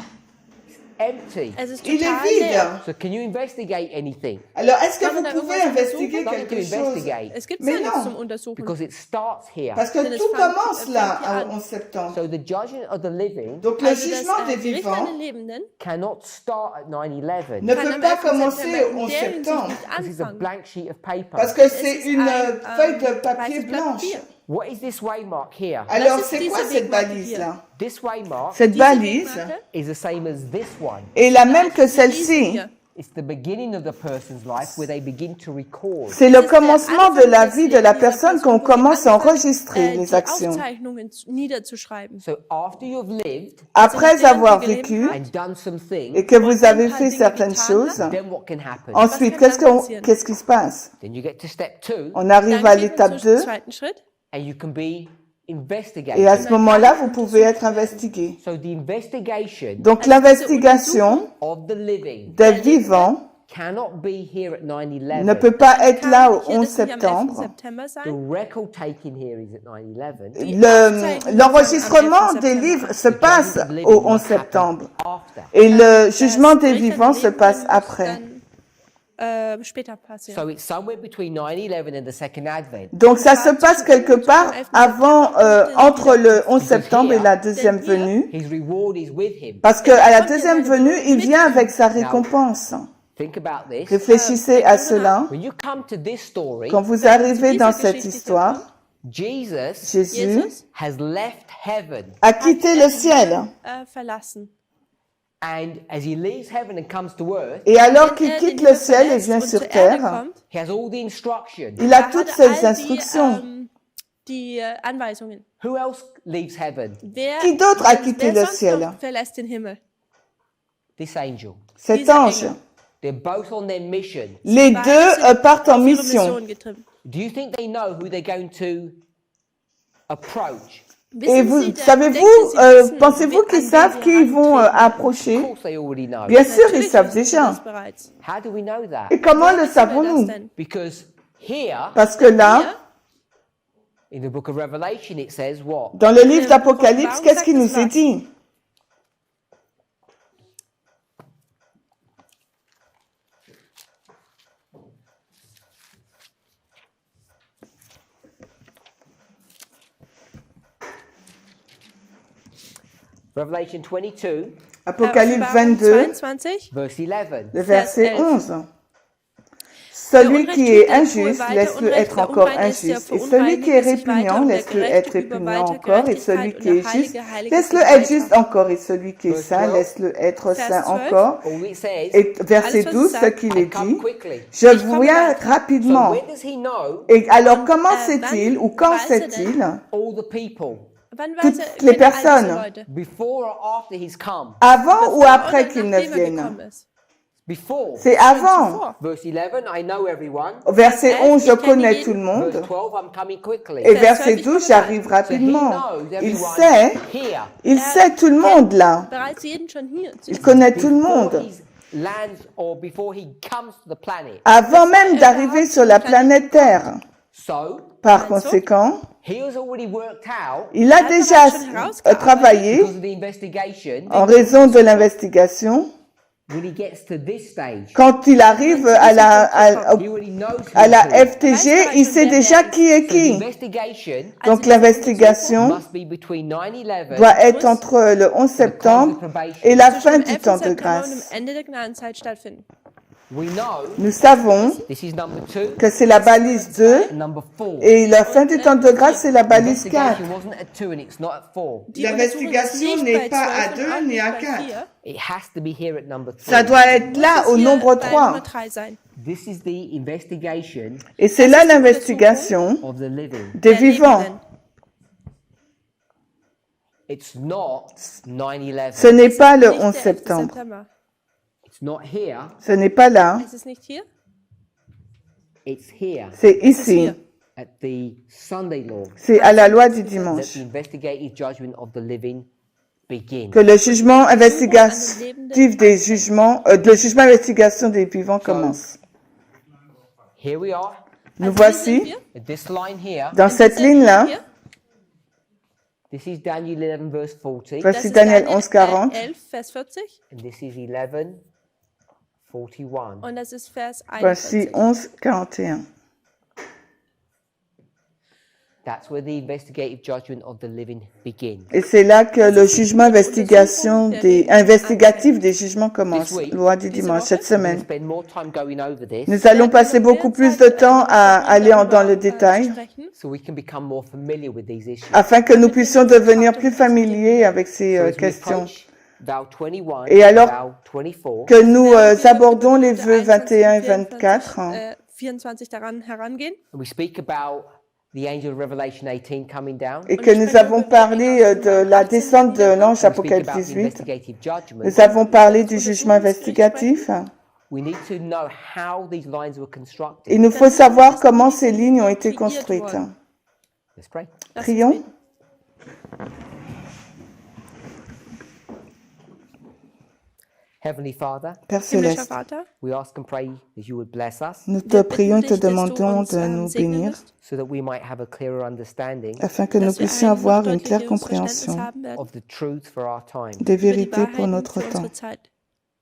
Empty. Es ist Il est total leer. vide. So can you investigate anything? Alors, est-ce que Kann man vous da pouvez irgendwas investiguer untersuchen? Nothing to quelque chose? investigate. Es gibt Mais ja nichts non. zum Untersuchen. Because it starts here. Parce que Denn es tout fängt- commence fängt là, hier an. au 11 septembre. So the judgment of the living Donc le Also jugement das des Gericht an vivants den Lebenden cannot start at 9/11. ne kann peut am pas 11. commencer September au in 11 der Hinsicht septembre. nicht This is a anfangen. blank sheet of paper. Parce que c'est ist une ein, feuille de papier weißes Blatt blanche. Papier. What is this waymark here? Alors, ist c'est diese quoi cette Wegmarke balise-là? This waymark Cette Diese balise Wegmarke is the same as this one. est la même que ist diese celle-ci. hier. It's the beginning of the person's life where they begin to record. C'est le Das ist der commencement de Anfang la des vie de la Lebens dieser personne Person, qu'on wo sie commence à anfangen, enregistrer les die actions. Aufzeichnungen niederzuschreiben. So after you've lived Après nachdem avoir sie gelebt vécu and done some things, et que vous Und avez ein paar fait Dinge certaines getan choses, then what can happen? ensuite, Was kann dann passieren? qu'est-ce qui se passe? Then you get to step 2 On arrive Dann à geht man l'étape zum 2 zweiten Schritt. and you can be et à investigated. ce moment-là, vous pouvez être investigué. So the investigation Donc Also l'investigation of the living des vivants cannot be here at ne 9/11. peut pas être là au Hier 11 das nicht am 11. septembre. September The sein. record taking here is at 9/11. L'enregistrement des livres se passe au 11 septembre After. et le Das jugement des Gericht an den vivants se Lebenden passe muss après. dann, später passieren. So it's somewhere between 9/11 and the second advent. Donc ça se passe quelque part avant, entre le 11 septembre et la deuxième venue, His reward is with him. parce que à la deuxième venue, il vient avec sa récompense. Think about this. Réfléchissez à cela. When you come to this story, Quand vous arrivez dans cette histoire, Jesus Jésus Jesus has left heaven. a quitté le ciel. Verlassen. And as he leaves heaven and comes to earth, Et alors qu'il Wenn er quitte den le Himmel ciel et verlässt vient und sur zur Erde terre, kommt, he has all the instructions. il a er toutes hat ces all instructions. die Anweisungen. Who else leaves heaven? Wer, Qui d'autre a quitté wer le sonst ciel? noch verlässt den Himmel? This angel. Cet Dieser ange. Engel. They're both on their mission. Les Beide deux sind partent en auf ihre mission. Mission getrieben. Do you think they know who they're going to approach? Et Wissen vous, Sie, denken savez-vous, Sie, Sie wissen, pensez-vous an qu'ils wen savent wir qu'ils vont Of antreten? approcher? course they already know. Bien sûr, ils Natürlich savent wissen Sie déjà. das bereits. How do we know that? Et comment le Wissen wir das savons-nous? denn? Because here, Parce que là, Hier, in the book of Revelation, it says what? dans le livre d'Apocalypse, qu'est-ce qu'il nous est dit? Revelation 22, Apocalypse Offenbarung 22, 22. verse 11. le verset Vers 11. 11. Celui qui est injuste, laisse-le être encore injuste. Et celui qui est répugnant, laisse-le être répugnant encore. Et celui qui est juste, laisse-le être juste encore. Et celui qui est saint, laisse-le être saint encore. All it says, Et verset 12, ce qu'il est I come dit, quickly. je viens So rapidement. when does he know Et alors, comment sait-il ou quand sait-il all the people? Wann Toutes weiß er, les kennt er all diese personnes. Leute? Before or after he's come? avant ou Bevor après oder qu'il ne nachdem er vienne? gekommen ist? Before. C'est avant. Zuvor. Verse 11, I know everyone. Au verset 11, je Ich kenne connais jeden. tout le Verse monde. 12, I'm coming quickly. Et Vers verset 12, 12, j'arrive rapidement. knows Il everyone sait, here. il sait tout le monde là. Bereits jeden schon hier. Il connaît tout le Before monde. he lands or before he comes to the planet. Avant même d'arriver sur la planète Terre. So, Par conséquent, he has already worked out, il a déjà travaillé because of the investigation, en raison de l'investigation. when he gets to this stage, Quand il arrive à he already knows who à la he is. FTG, il sait déjà qui est So the qui. investigation Donc l'investigation must be between 9/11 doit être entre le 11 septembre et la fin Zwischen dem du 11. temps de September und grâce. dem Ende der Gnadenzeit stattfinden. Nous savons this is number 2 que c'est la balise 2 and number 4. et la fin du temps de grâce, c'est la balise 4. Investigation wasn't at 2 and it's not at 4. L'investigation n'est pas à 2 ni à 4. It has to be here at number 3. Ça doit être là au nombre 3. This is the investigation Et c'est là l'investigation of the living. des vivants. It's not 9/11. Ce n'est pas le 11 septembre. It's not here. Ce n'est pas là. It's here C'est ici. at the Sunday law. C'est à la loi du That dimanche the investigative judgment of the living begins. que le jugement investigatif des jugements, le jugement investigation des vivants commence. Here we are. Nous voici At this line here. dans cette ligne-là. This is Daniel 11 verse 40. Voici Daniel 11, 40. 11, Vers 40. And this is 11, 41. Und das ist Vers Voici 41. 11, 41. That's where the investigative judgment of the living begins. Et c'est là que le jugement investigatif des jugements commence. Loi du dimanche, cette We'll semaine. spend more time going over this Nous allons passer beaucoup plus de temps à aller dans le détail so we can become more familiar with these issues. afin que nous puissions devenir plus familiers avec ces As we questions. approach vow 21 Et alors vow 24, que nous abordons les vœux 21 et 24 24 daran herangehen. and we speak about the angel of Revelation 18 coming down, et que nous avons parlé de la descente de l'ange we speak Apocalypse about the 18, investigative judgment, nous avons parlé du jugement investigatif. we need to know how these lines were constructed. Il nous faut savoir comment ces lignes ont été construites. Let's pray. Prions. Heavenly Father, Père Himmlischer Céleste, Vater, we ask and pray that you would bless us nous te prions et te demandons de nous bénir so that we might have a clearer understanding afin que nous puissions avoir une claire compréhension of the truth for our time. des vérités pour notre temps.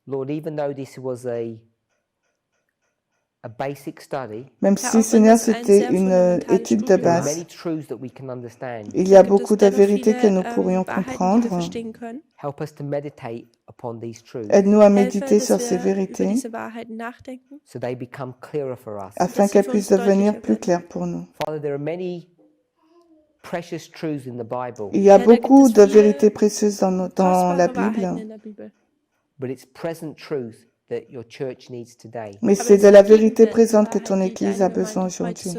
Lord, even though this was a basic study, Même si, Seigneur, c'était une étude de there are base, many truths that we can understand. il y a beaucoup de vérités que nous pourrions comprendre. Help us to meditate upon these truths Aide-nous à méditer sur ces vérités so they become clearer for us. afin qu'elles puissent devenir plus claires pour nous. Father, there are many precious truths in the Bible, Il y a beaucoup de vérités précieuses dans la Bible, but it's present truth that your church needs today. mais c'est de la vérité présente que ton Église a besoin aujourd'hui.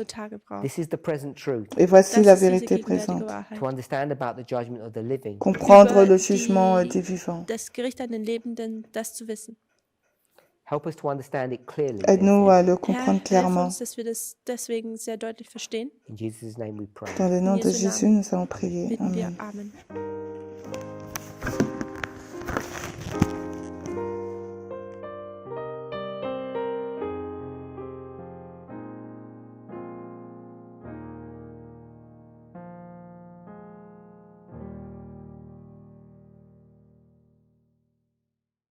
This is the present truth. Et voici la vérité présente. To understand about the judgment of the living, Comprendre le jugement des vivants. Das Gericht an den Lebenden, das zu wissen. help us to understand it clearly. Aide-nous à le Herr, comprendre hilf clairement. uns, dass wir das deswegen sehr deutlich verstehen. In Jesus' name we pray. Dans le nom de Jesu Jésus, Namen nous allons prier. Bitten wir Amen. Amen.